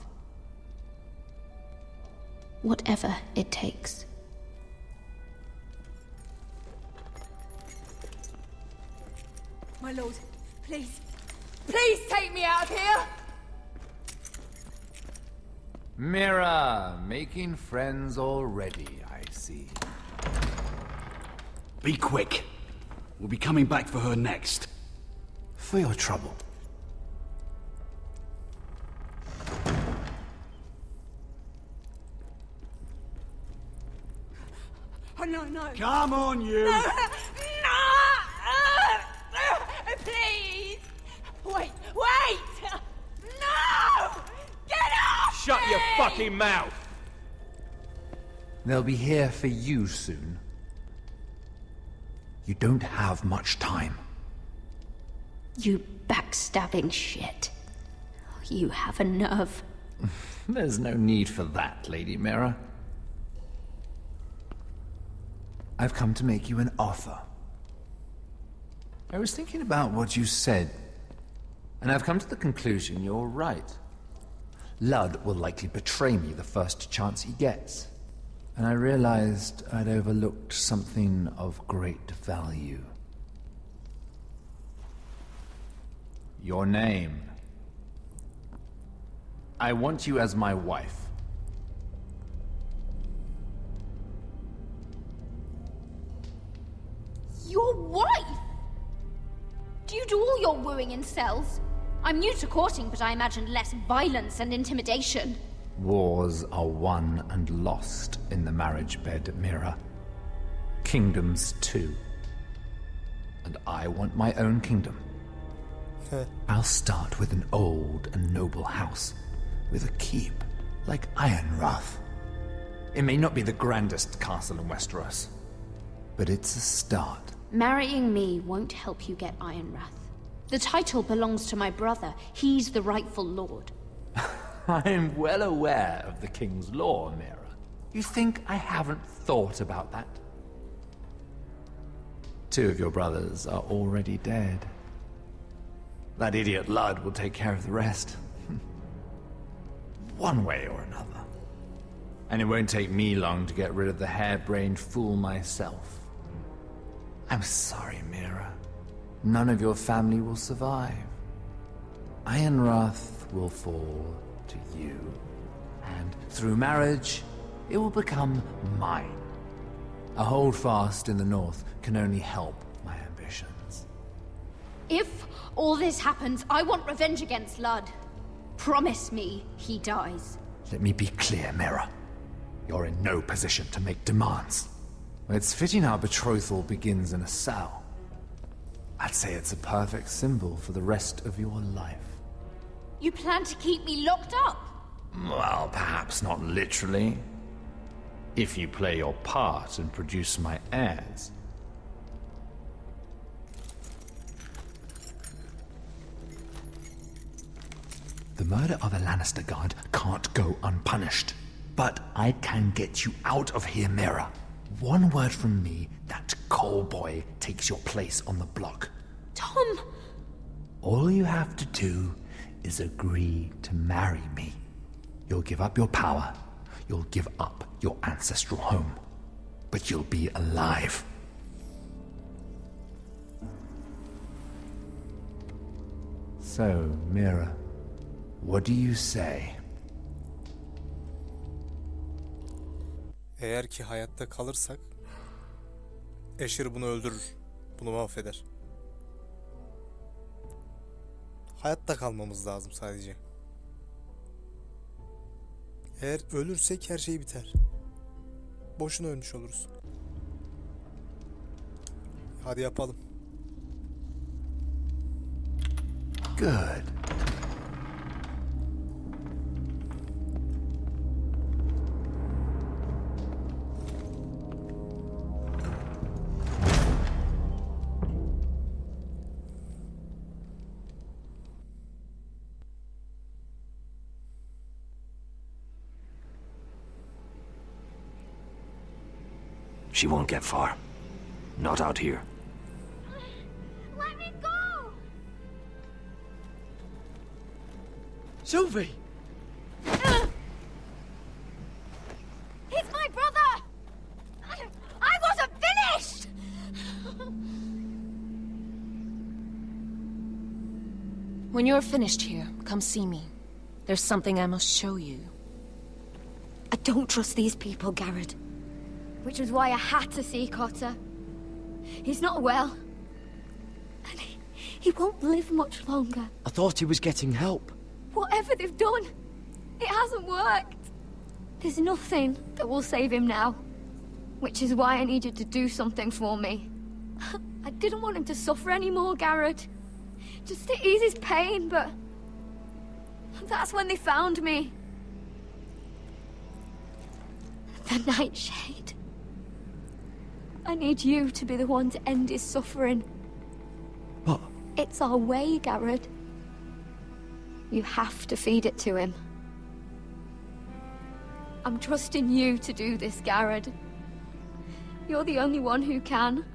Whatever it takes. My lord, please. Please take me out of here! Mira, making friends already, I see. Be quick. We'll be coming back for her next. For your trouble. Oh, no, no. Come on, you! No! Please! Wait! Wait! No! Get off Shut me! your fucking mouth! They'll be here for you soon. You don't have much time. You backstabbing shit. You have a nerve. There's no need for that, Lady Mira. I've come to make you an offer. I was thinking about what you said, and I've come to the conclusion you're right. Ludd will likely betray me the first chance he gets. And I realized I'd overlooked something of great value. Your name. I want you as my wife. Your wife? Do you do all your wooing in cells? I'm new to courting, but I imagine less violence and intimidation. Wars are won and lost in the marriage bed, Mira. Kingdoms too. And I want my own kingdom. I'll start with an old and noble house, with a keep like Ironrath. It may not be the grandest castle in Westeros, but it's a start. Marrying me won't help you get Ironrath. The title belongs to my brother. He's the rightful lord. I'm well aware of the king's law, Mira. You think I haven't thought about that? 2 of your brothers are already dead. That idiot Ludd will take care of the rest. One way or another. And it won't take me long to get rid of the harebrained fool myself. I'm sorry, Mira. None of your family will survive. Ironrath will fall to you. And through marriage, it will become mine. A holdfast in the north can only help my ambitions. If all this happens, I want revenge against Ludd. Promise me he dies. Let me be clear, Mira. You're in no position to make demands. It's fitting our betrothal begins in a cell. I'd say it's a perfect symbol for the rest of your life. You plan to keep me locked up? Well, perhaps not literally. If you play your part and produce my heirs. The murder of a Lannister guard can't go unpunished. But I can get you out of here, Mira. One word from me, that coal boy takes your place on the block. Tom! All you have to do is agree to marry me. You'll give up your power. You'll give up your ancestral home. But you'll be alive. So, Mira, what do you say? Eğer ki hayatta kalırsak Asher bunu öldürür. Bunu mahveder. Hayatta kalmamız lazım sadece. Eğer ölürsek her şey biter. Boşuna ölmüş oluruz. Hadi yapalım. Good. She won't get far. Not out here. Let me go! Sylvie! He's my brother! I wasn't finished! When you're finished here, come see me. There's something I must show you. I don't trust these people, Garrett. Which was why I had to see Cotter. He's not well. And he won't live much longer. I thought he was getting help. Whatever they've done, it hasn't worked. There's nothing that will save him now. Which is why I needed to do something for me. I didn't want him to suffer anymore, Garrett. Just to ease his pain, but... that's when they found me. The Nightshade. I need you to be the one to end his suffering. But... It's our way, Garrett. You have to feed it to him. I'm trusting you to do this, Garrett. You're the only one who can.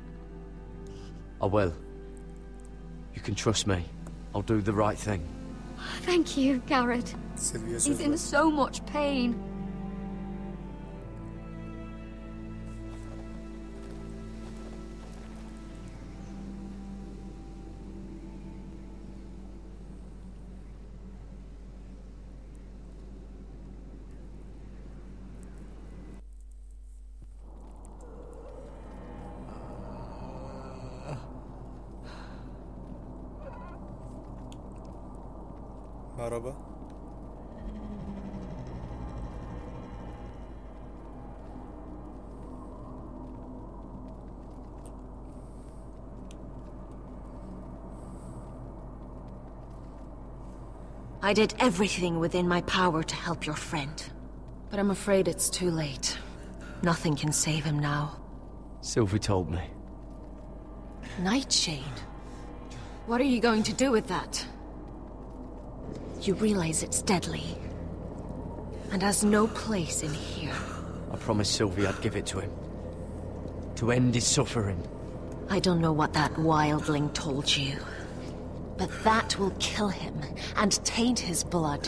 I will. You can trust me. I'll do the right thing. Thank you, Garrett. He's in so much pain. Merhaba. I did everything within my power to help your friend. But I'm afraid it's too late. Nothing can save him now. Sylvie told me. Nightshade? What are you going to do with that? You realize it's deadly. And has no place in here. I promised Sylvie I'd give it to him. To end his suffering. I don't know what that wildling told you. But that will kill him and taint his blood.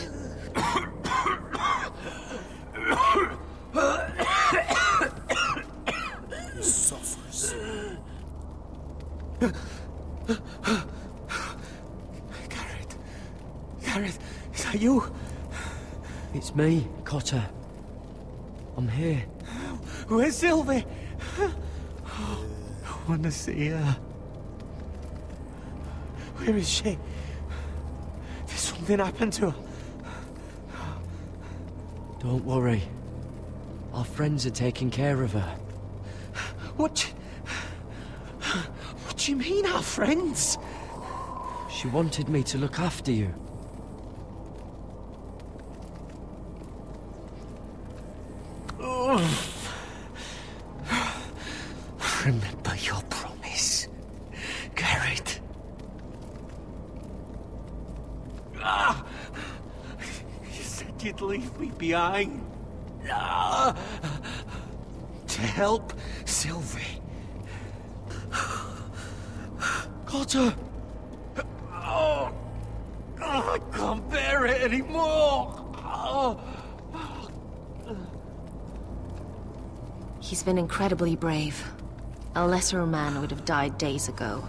He suffers. Garrett, is that you? It's me, Cotter. I'm here. Where's Sylvie? I want to see her. Where is she? Did something happen to her? Don't worry. Our friends are taking care of her. What do you mean, our friends? She wanted me to look after you. Remember your promise, Garrett. You said you'd leave me behind. To help Sylvie. Cotter! Oh, I can't bear it anymore! He's been incredibly brave. A lesser man would have died days ago.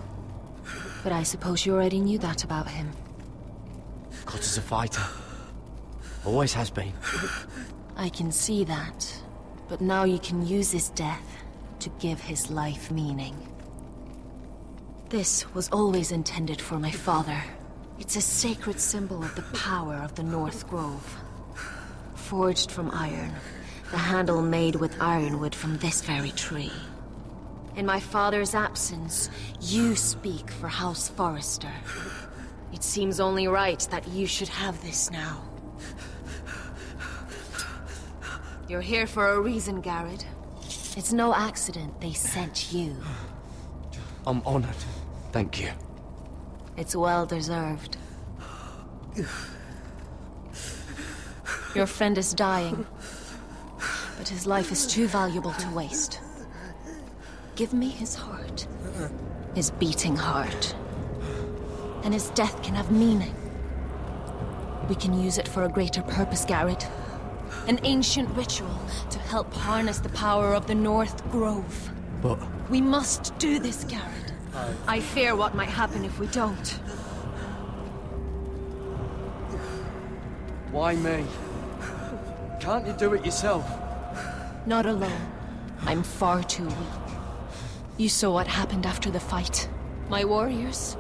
But I suppose you already knew that about him. Cotter's a fighter. Always has been. I can see that. But now you can use his death to give his life meaning. This was always intended for my father. It's a sacred symbol of the power of the North Grove. Forged from iron, the handle made with ironwood from this very tree. In my father's absence, you speak for House Forrester. It seems only right that you should have this now. You're here for a reason, Garrett. It's no accident they sent you. I'm honored. Thank you. It's well deserved. Your friend is dying, but his life is too valuable to waste. Give me his heart. His beating heart. And his death can have meaning. We can use it for a greater purpose, Garrett. An ancient ritual to help harness the power of the North Grove. But... We must do this, Garrett. I fear what might happen if we don't. Why me? Can't you do it yourself? Not alone. I'm far too weak. You saw what happened after the fight. My warriors,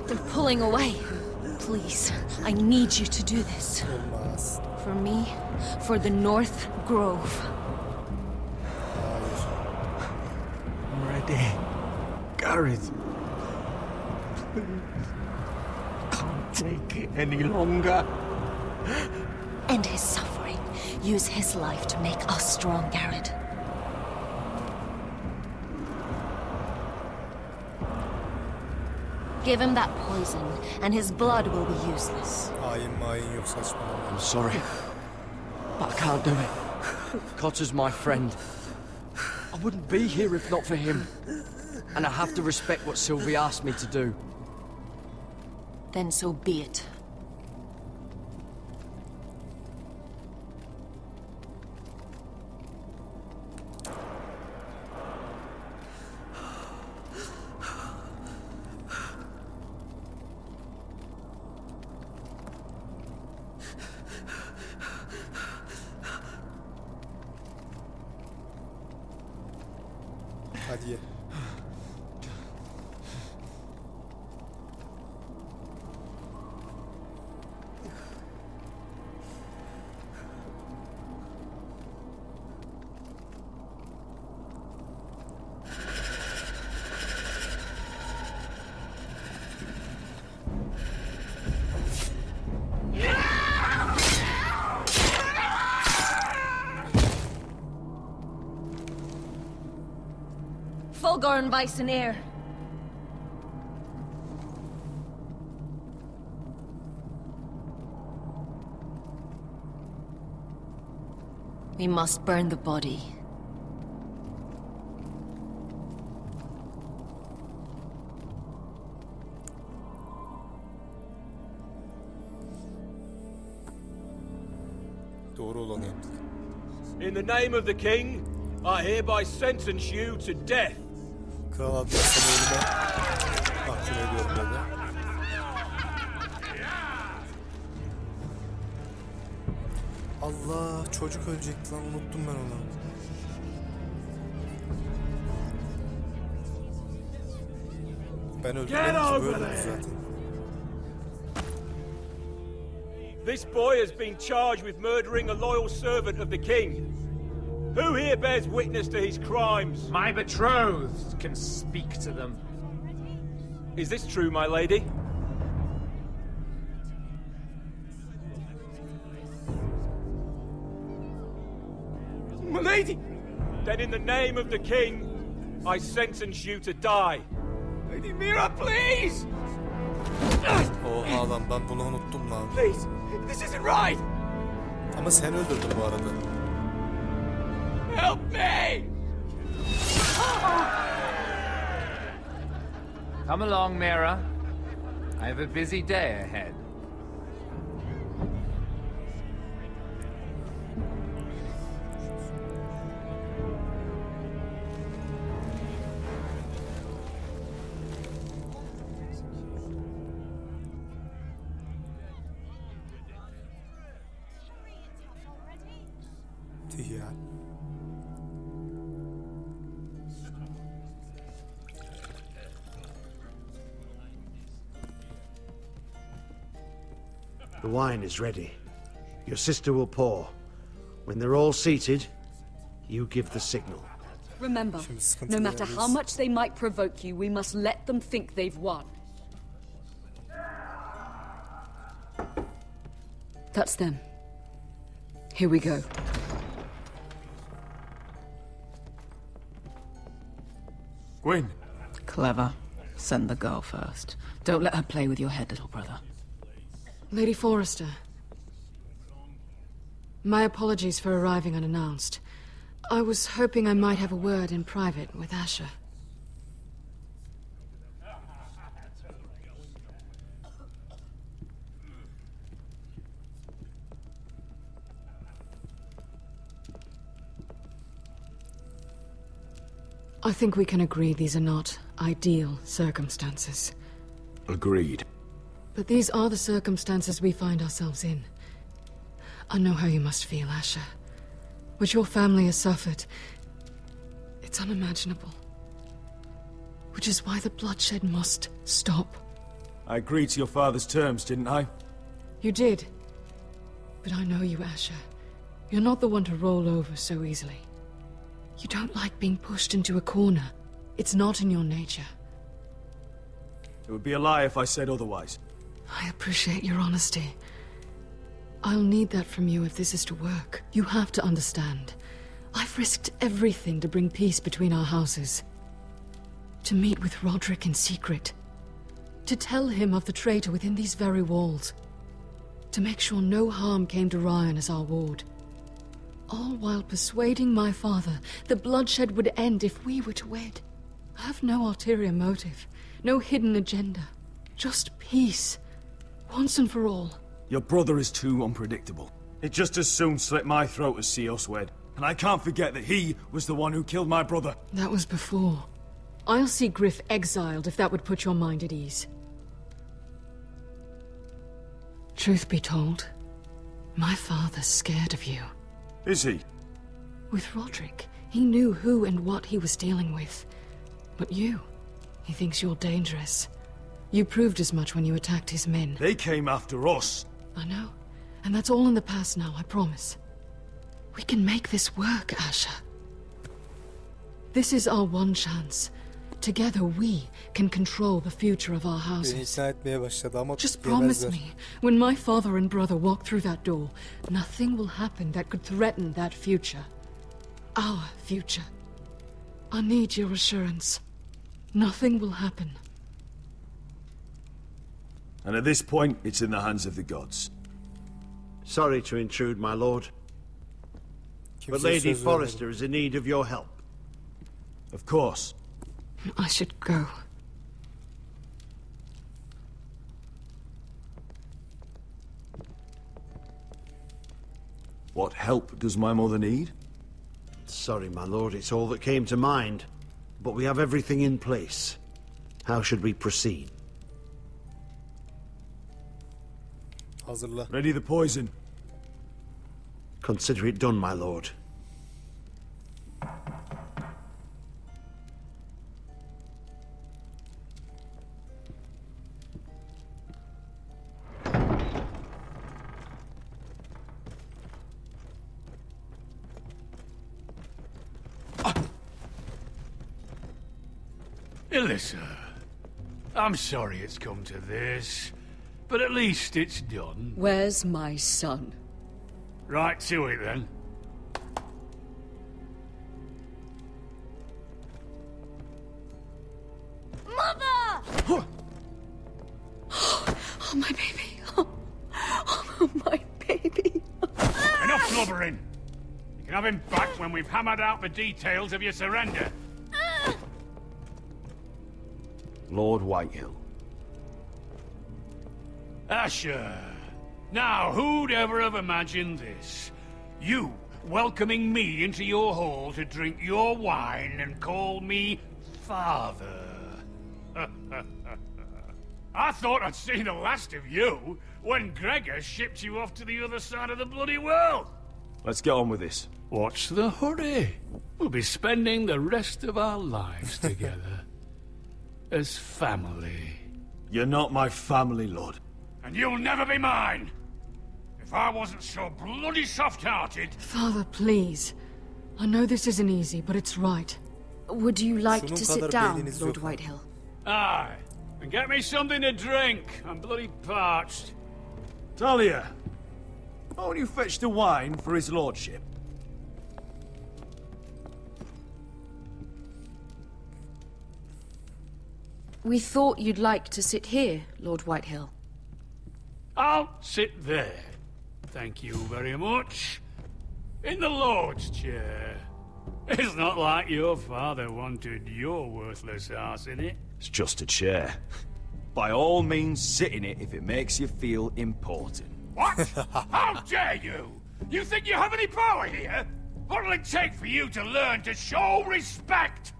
they're pulling away. Please, I need you to do this. For me, for the North Grove. I'm ready. Garrett. Please. Can't take it any longer. End his suffering. Use his life to make us strong, Garrett. Give him that poison, and his blood will be useless. Hain yok, saçmalama. I'm sorry, but I can't do it. Cotter's my friend. I wouldn't be here if not for him. And I have to respect what Sylvie asked me to do. Then so be it. Hadi ye. Fulgorn Bison. We must burn the body. Doğru olanı yaptık. In the name of the king, I hereby sentence you to death. Kral adına sana ölüme mahkum ediyorum dedi. Allah, çocuk ölecekti lan, unuttum ben onu. Ben öldürmedim ki, böyle oldu zaten. This boy has been charged with murdering a loyal servant of the king. Who here bears witness to his crimes? My betrothed can speak to them. Is this true, my lady? My lady! Then in the name of the king, I sentence you to die. Lady Mira, please! Oha lan, ben bunu unuttum lan. Please, this isn't right! Ama sen öldürdün bu arada. Help me! Come along, Mira. I have a busy day ahead. Ya. The wine is ready. Your sister will pour. When they're all seated, you give the signal. Remember, no matter how much they might provoke you, we must let them think they've won. That's them. Here we go. Gwyn. Clever. Send the girl first. Don't let her play with your head, little brother. Lady Forrester. My apologies for arriving unannounced. I was hoping I might have a word in private with Asher. I think we can agree these are not ideal circumstances. Agreed. But these are the circumstances we find ourselves in. I know how you must feel, Asher. What your family has suffered, it's unimaginable. Which is why the bloodshed must stop. I agreed to your father's terms, didn't I? You did. But I know you, Asher. You're not the one to roll over so easily. You don't like being pushed into a corner. It's not in your nature. It would be a lie if I said otherwise. I appreciate your honesty. I'll need that from you if this is to work. You have to understand. I've risked everything to bring peace between our houses. To meet with Roderick in secret. To tell him of the traitor within these very walls. To make sure no harm came to Ryan as our ward. All while persuading my father that bloodshed would end if we were to wed. I have no ulterior motive, no hidden agenda. Just peace, once and for all. Your brother is too unpredictable. He'd just as soon slit my throat as see us wed. And I can't forget that he was the one who killed my brother. That was before. I'll see Griff exiled if that would put your mind at ease. Truth be told, my father's scared of you. Is he? With Roderick, he knew who and what he was dealing with. But you, he thinks you're dangerous. You proved as much when you attacked his men. They came after us. I know. And that's all in the past now, I promise. We can make this work, Asher. This is our one chance. Together we can control the future of our Beni houses. ikna etmeye başladı ama Just promise yemezler. me, when my father and brother walk through that door, nothing will happen that could threaten that future. Our future. I need your assurance. Nothing will happen. And at this point, it's in the hands of the gods. Sorry to intrude, my lord. But Kimseye Lady söz Forrester is in need of your help. Of course. I should go. What help does my mother need? Sorry, my lord, it's all that came to mind. But we have everything in place. How should we proceed? Hazırla. Ready the poison. Consider it done, my lord. Alyssa, I'm sorry it's come to this, but at least it's done. Where's my son? Right to it, then. Mother! Oh, my baby. Oh, my baby. Enough blubbering. You can have him back when we've hammered out the details of your surrender. Lord Whitehill. Asher. Now, who'd ever have imagined this? You welcoming me into your hall to drink your wine and call me father. I thought I'd seen the last of you when Gregor shipped you off to the other side of the bloody world. Let's get on with this. What's the hurry? We'll be spending the rest of our lives together. As family. You're not my family, Lord. And you'll never be mine! If I wasn't so bloody soft-hearted... Father, please. I know this isn't easy, but it's right. Would you like Şunun to sit kadar down, beyniniz Lord yok. Whitehill? Aye. And get me something to drink. I'm bloody parched. Talia, won't you fetch the wine for his lordship? We thought you'd like to sit here, Lord Whitehill. I'll sit there. Thank you very much. In the Lord's chair. It's not like your father wanted your worthless ass in it. It's just a chair. By all means, sit in it if it makes you feel important. What? How dare you? You think you have any power here? What'll it take for you to learn to show respect?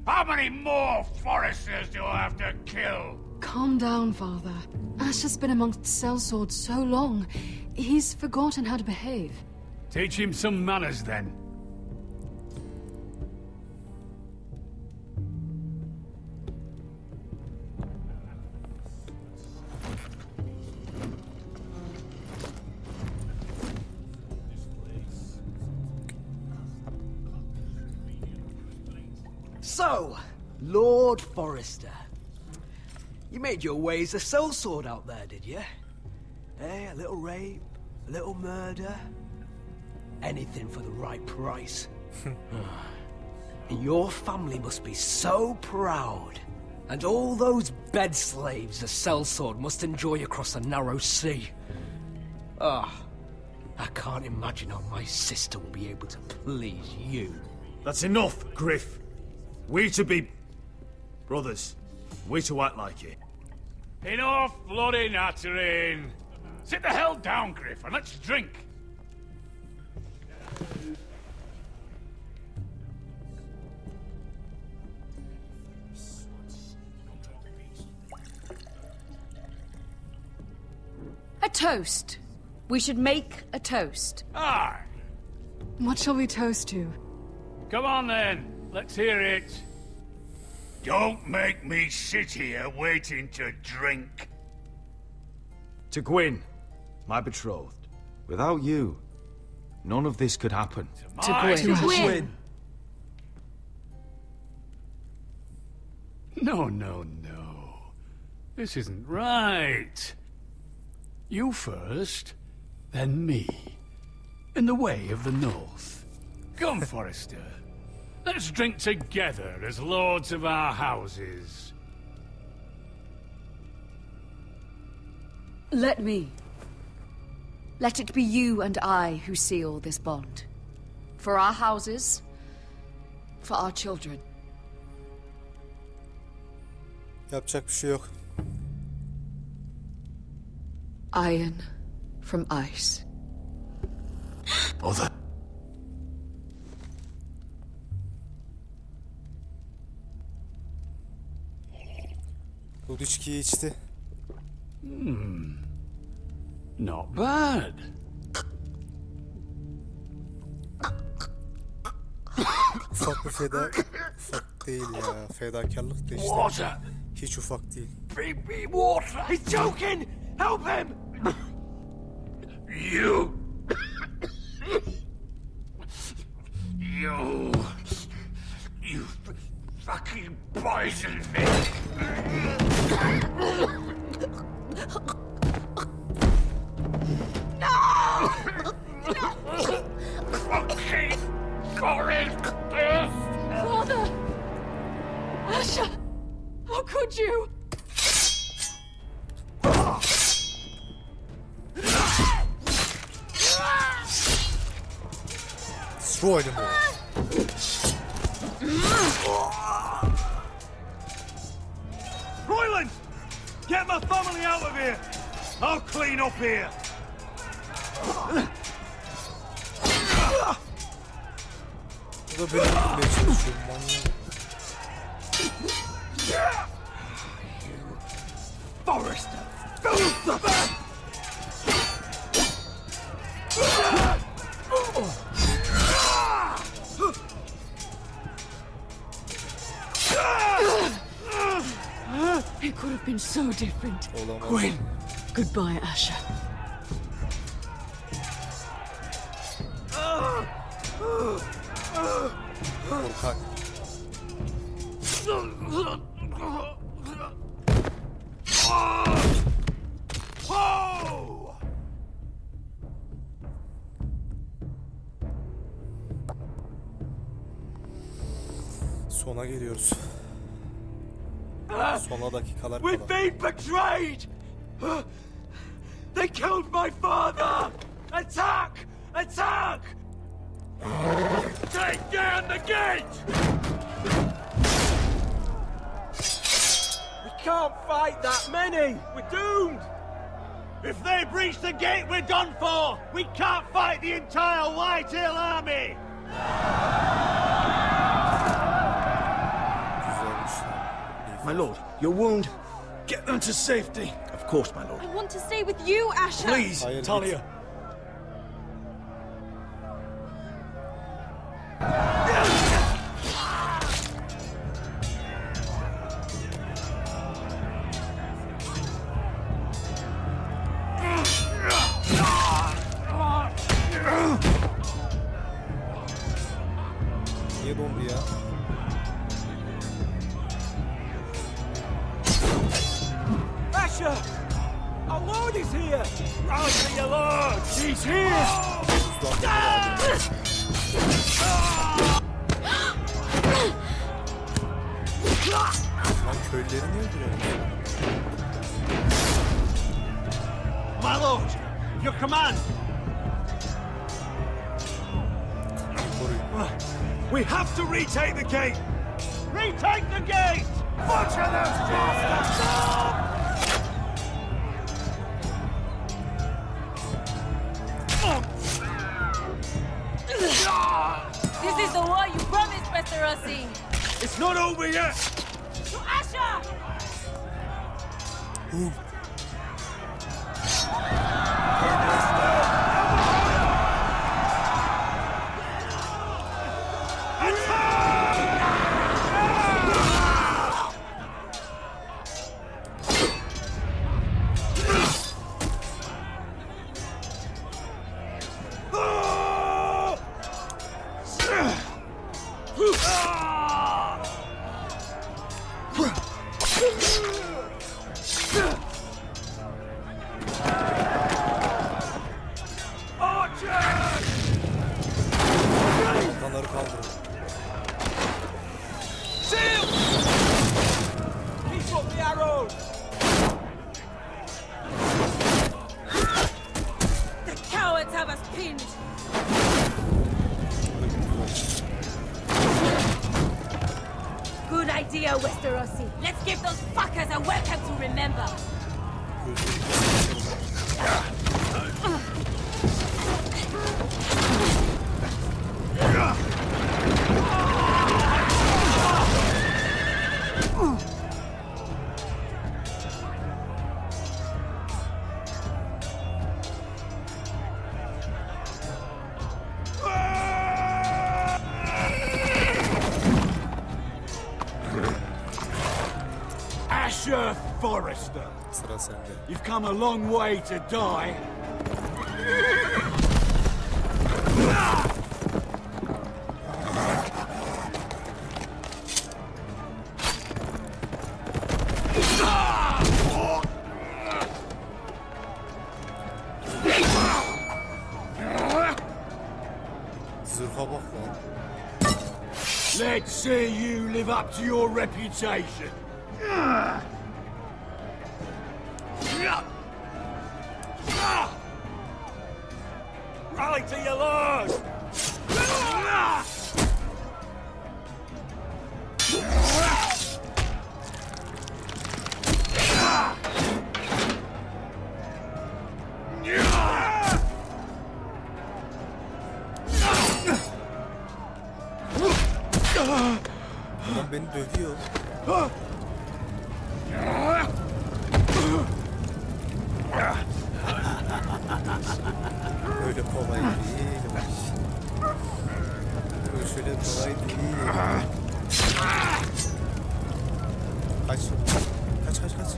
How many more Foresters do I have to kill? Calm down, Father. Asher's been amongst sellswords so long, he's forgotten how to behave. Teach him some manners, then. So, Lord Forrester. You made your way as a sellsword out there, did you? Eh, a little rape, a little murder. Anything for the right price. And your family must be so proud. And all those bed slaves a sellsword must enjoy across the narrow sea. Ah, I can't imagine how my sister will be able to please you. That's enough, Griff. We to be brothers. We to act like it. Enough bloody nattering. Sit the hell down, Griff, and let's drink. A toast. We should make a toast. Aye. What shall we toast to? Come on then. Let's hear it. Don't make me sit here waiting to drink. To Gwyn, my betrothed. Without you, none of this could happen. To Gwyn. No, no, no. This isn't right. You first, then me. In the way of the North. Come, Forrester. Let's drink together as lords of our houses. Let me. Let it be you and I who seal this bond. For our houses, for our children. Yapacak bir şey yok. Iron from ice. Bother. Bu içkiyi içti. Not bad. Ufak bir ufak değil ya. Fedakarlık da işte. Water. Hiç ufak değil. Bring me water! He's choking! Help him! You fucking poisoned me! Fucking forest! Father! Asher! How could you? Destroy them all. Royland! Get my family out of here! I'll clean up here! Bu da beni öldürmeye çalışıyor. Manyak. Forrester! Filth! It could have been so different. Olamaz. Gwyn, goodbye, Asher. Korkak. Sona geliyoruz. Sona dakikalar We've kala. been betrayed! They killed my father! Attack! Attack! Take down the gate! We can't fight that many! We're doomed! If they breach the gate, we're done for! We can't fight the entire Whitetail army! My lord, your wound. Get them to safety. Of course, my lord. I want to stay with you, Asher! Please, Hayır, Talia. Niye dondu ya? Asher! Our lord is here! Run for your lord! He's here! Lan Köylüleri niye öldürüyorsun? My lord, your command. We have to retake the gate! Retake the gate! Butcher those bastards! This is the war you promised, Mr. Rossi. It's not over yet! To Asher! Onları kaldırın. Shield! Keep up the arrows! The cowards have us pinned. Good idea, Westerosi. Let's give those fuckers a weapon to remember. Asher Forrester. Sıra sende. You've come a long way to die. Zırha bak lan. Let's see you live up to your reputation. Rally to your lord! Adam beni dövüyor. Öyle kolay değilmiş. Öyle kolay değil. Kaç. Kaç kaç kaç.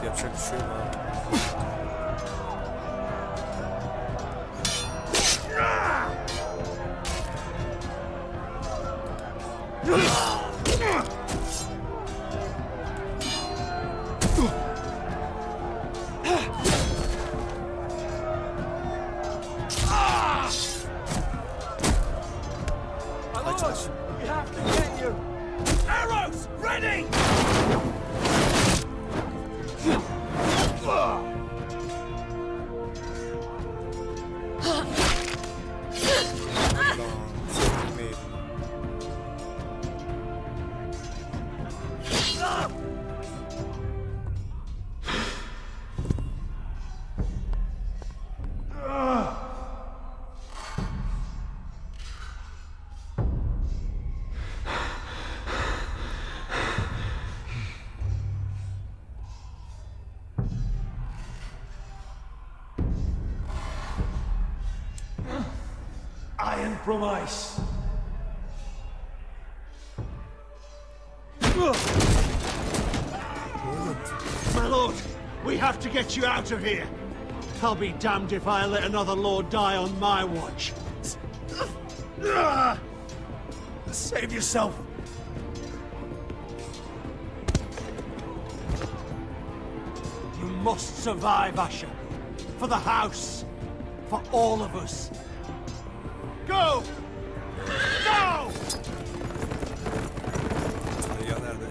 Yapacak bir şey yok abi. We have to get you! Arrows, ready! compromise. My lord, we have to get you out of here. I'll be damned if I let another lord die on my watch. Save yourself. You must survive, Asher. For the house. For all of us. Go! Now! Talia nerede?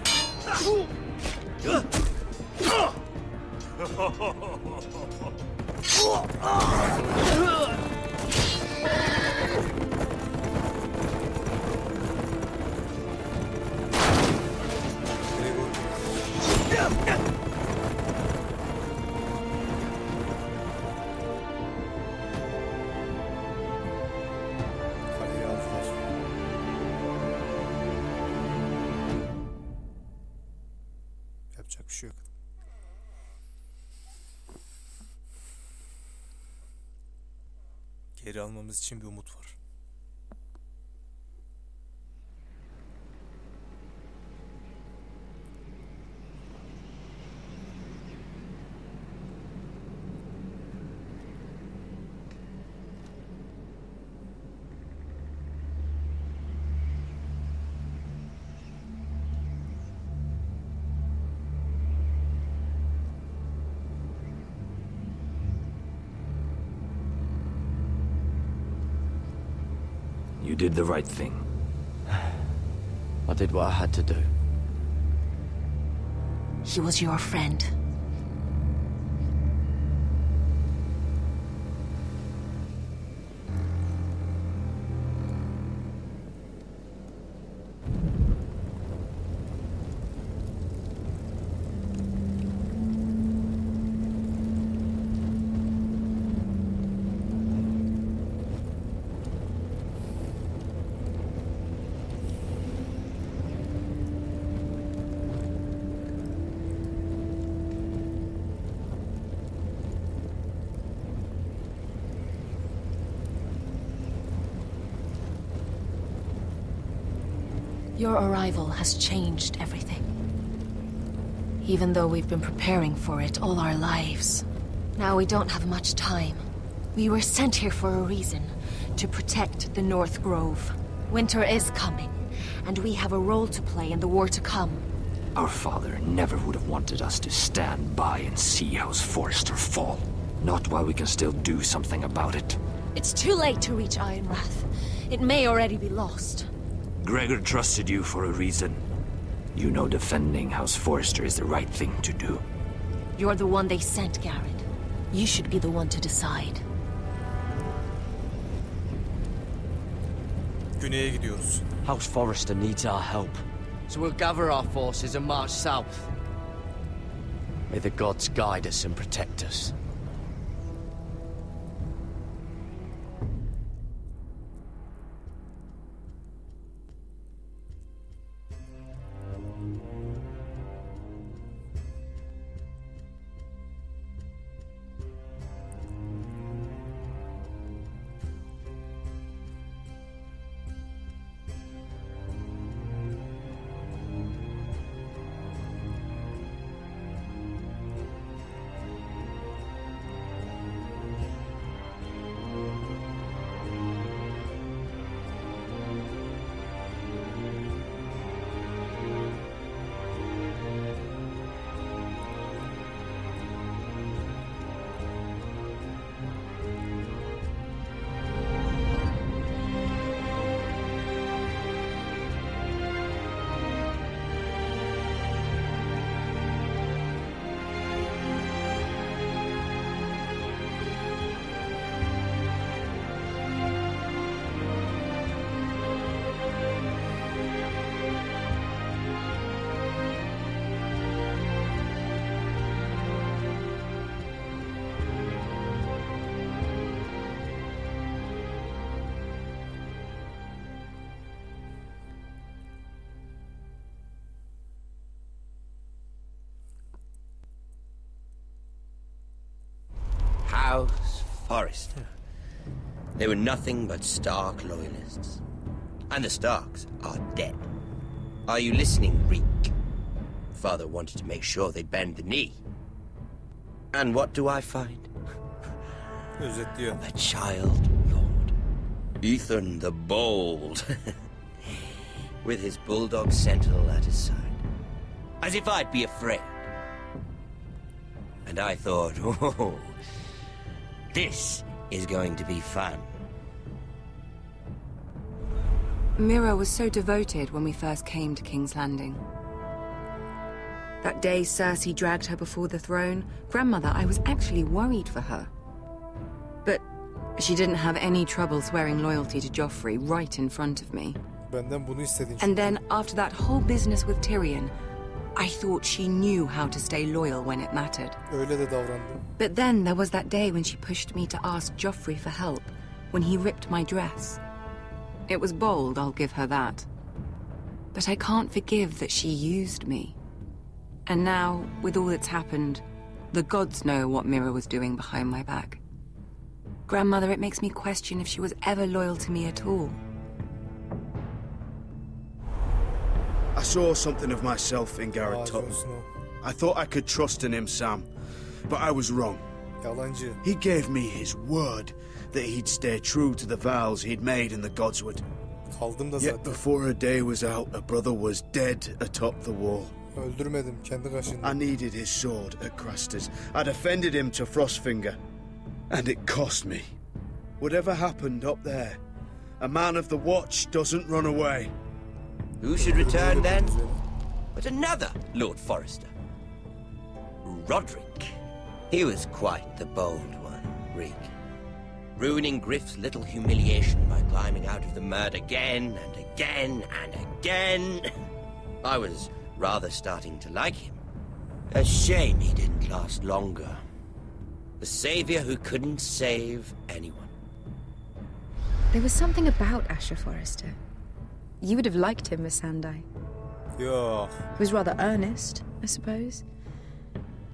Kaleyi aldılar. Yapacak bir şey yok. Geri almamız için bir umut var. You did the right thing. I did what I had to do. He was your friend. Your arrival has changed everything. Even though we've been preparing for it all our lives. Now we don't have much time. We were sent here for a reason. To protect the North Grove. Winter is coming, and we have a role to play in the war to come. Our father never would have wanted us to stand by and see House Forrester fall. Not while we can still do something about it. It's too late to reach Ironrath. It may already be lost. Gregor trusted you for a reason. You know defending House Forrester is the right thing to do. You're the one they sent, Garrett. You should be the one to decide. Güneye gidiyoruz. House Forrester needs our help. So we'll gather our forces and march south. May the gods guide us and protect us. House Forrester. They were nothing but Stark loyalists. And the Starks are dead. Are you listening, Reek? Father wanted to make sure they'd bend the knee. And what do I find? A child lord. Ethan the Bold. With his bulldog sentinel at his side. As if I'd be afraid. And I thought, oh, this is going to be fun. Mira was so devoted when we first came to King's Landing. That day Cersei dragged her before the throne, Grandmother, I was actually worried for her. But she didn't have any trouble swearing loyalty to Joffrey right in front of me. And then, after that whole business with Tyrion, I thought she knew how to stay loyal when it mattered. But then there was that day when she pushed me to ask Joffrey for help, when he ripped my dress. It was bold, I'll give her that. But I can't forgive that she used me. And now, with all that's happened, the gods know what Mira was doing behind my back. Grandmother, it makes me question if she was ever loyal to me at all. I saw something of myself in Garrett Tutton. I thought I could trust in him, Sam. But I was wrong. He gave me his word that he'd stay true to the vows he'd made in the Godswood. Yet before a day was out, a brother was dead atop the wall. I needed his sword at Craster's. I defended him to Frostfinger. And it cost me. Whatever happened up there, a man of the Watch doesn't run away. Who should return then? But another Lord Forrester. Roderick. He was quite the bold one, Reek. Ruining Griff's little humiliation by climbing out of the mud again and again and again. I was rather starting to like him. A shame he didn't last longer. The savior who couldn't save anyone. There was something about Asher Forrester. You would have liked him, Miss Sandai. Yeah. He was rather earnest, I suppose.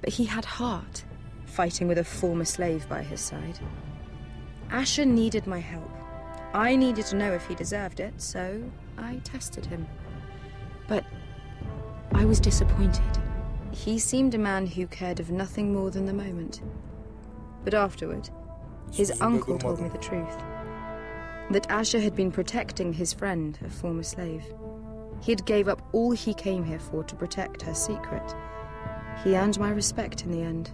But he had heart, fighting with a former slave by his side. Asher needed my help. I needed to know if he deserved it, so I tested him. But I was disappointed. He seemed a man who cared of nothing more than the moment. But afterward, his uncle told me the truth. That Asher had been protecting his friend, a former slave. He had gave up all he came here for to protect her secret. He earned my respect in the end.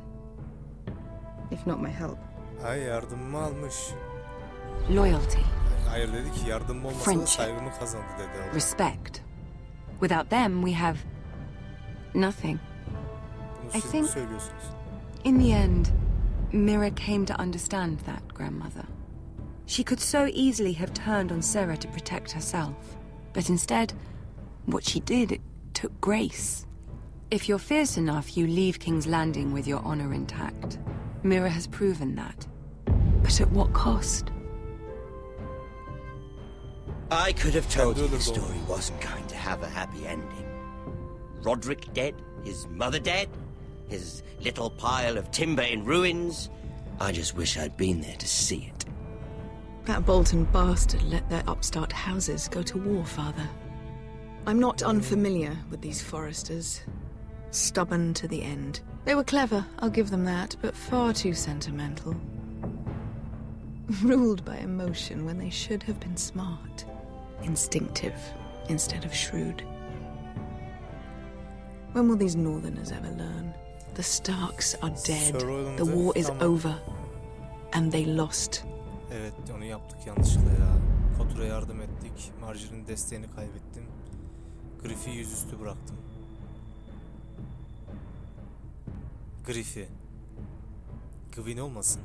If not my help. Ay yardımımı almış. Loyalty. Hayır dedi ki yardımım olmasa da saygımı kazandı dedi. Respect. Without them, we have nothing. I think, in the end, Mira came to understand that, Grandmother. She could so easily have turned on Sarah to protect herself. But instead, what she did, it took grace. If you're fierce enough, you leave King's Landing with your honor intact. Mira has proven that. But at what cost? I could have told you the story wasn't going to have a happy ending. Roderick dead, his mother dead, his little pile of timber in ruins. I just wish I'd been there to see it. That Bolton bastard let their upstart houses go to war, Father. I'm not unfamiliar with these Forresters. Stubborn to the end. They were clever, I'll give them that, but far too sentimental. Ruled by emotion when they should have been smart. Instinctive instead of shrewd. When will these Northerners ever learn? The Starks are dead. The war is over. And they lost. Evet, onu yaptık yanlışlıkla ya. Kotur'a yardım ettik. Marjorie'nin desteğini kaybettim. Griff'i yüzüstü bıraktım. Griff'i. Gwyn olmasın.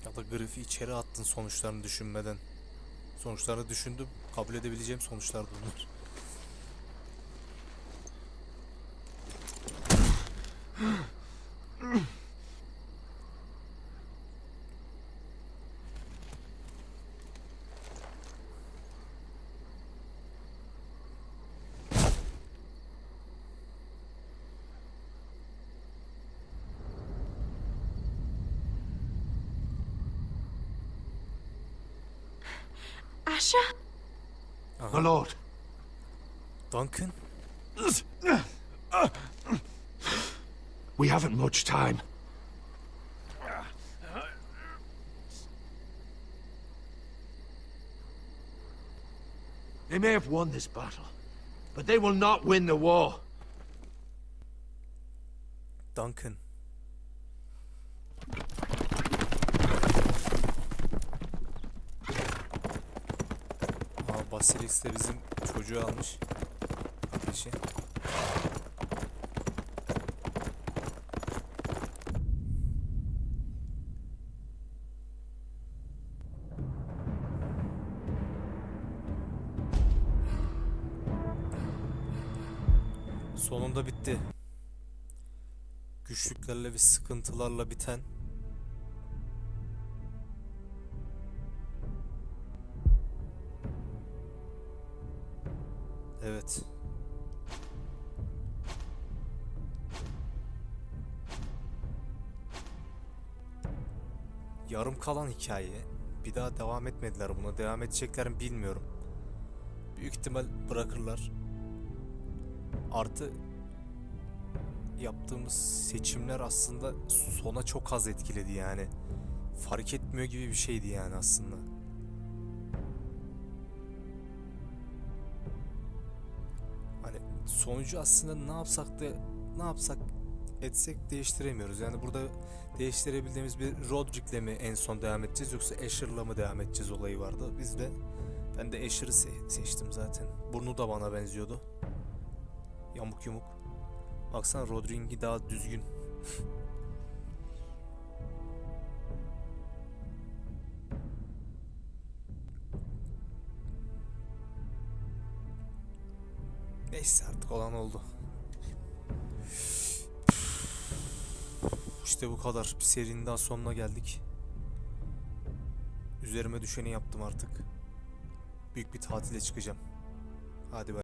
Ya da Griff'i içeri attın sonuçlarını düşünmeden. Sonuçlarını düşündüm. Kabul edebileceğim sonuçlar bunlar. Asher? My lord. Duncan? We haven't much time. They may have won this battle, but they will not win the war. Duncan. Basilisk de bizim çocuğu almış. Kardeşi. Sonunda bitti. Güçlüklerle ve sıkıntılarla biten. Evet. Yarım kalan hikaye. Bir daha devam etmediler buna. Devam edecekler mi bilmiyorum. Büyük ihtimal bırakırlar. Artı yaptığımız seçimler aslında sona çok az etkiledi yani. Fark etmiyor gibi bir şeydi yani aslında. Sonucu aslında ne yapsak etsek değiştiremiyoruz. Yani burada değiştirebildiğimiz bir Roderick'le mi en son devam edeceğiz yoksa Asher'la mı devam edeceğiz olayı vardı. Ben de Asher'ı seçtim zaten. Burnu da bana benziyordu. Yamuk yumuk. Baksana Roderick'i daha düzgün. Neyse artık olan oldu. İşte bu kadar. Bir serinin daha sonuna geldik. Üzerime düşeni yaptım artık. Büyük bir tatile çıkacağım. Hadi bay.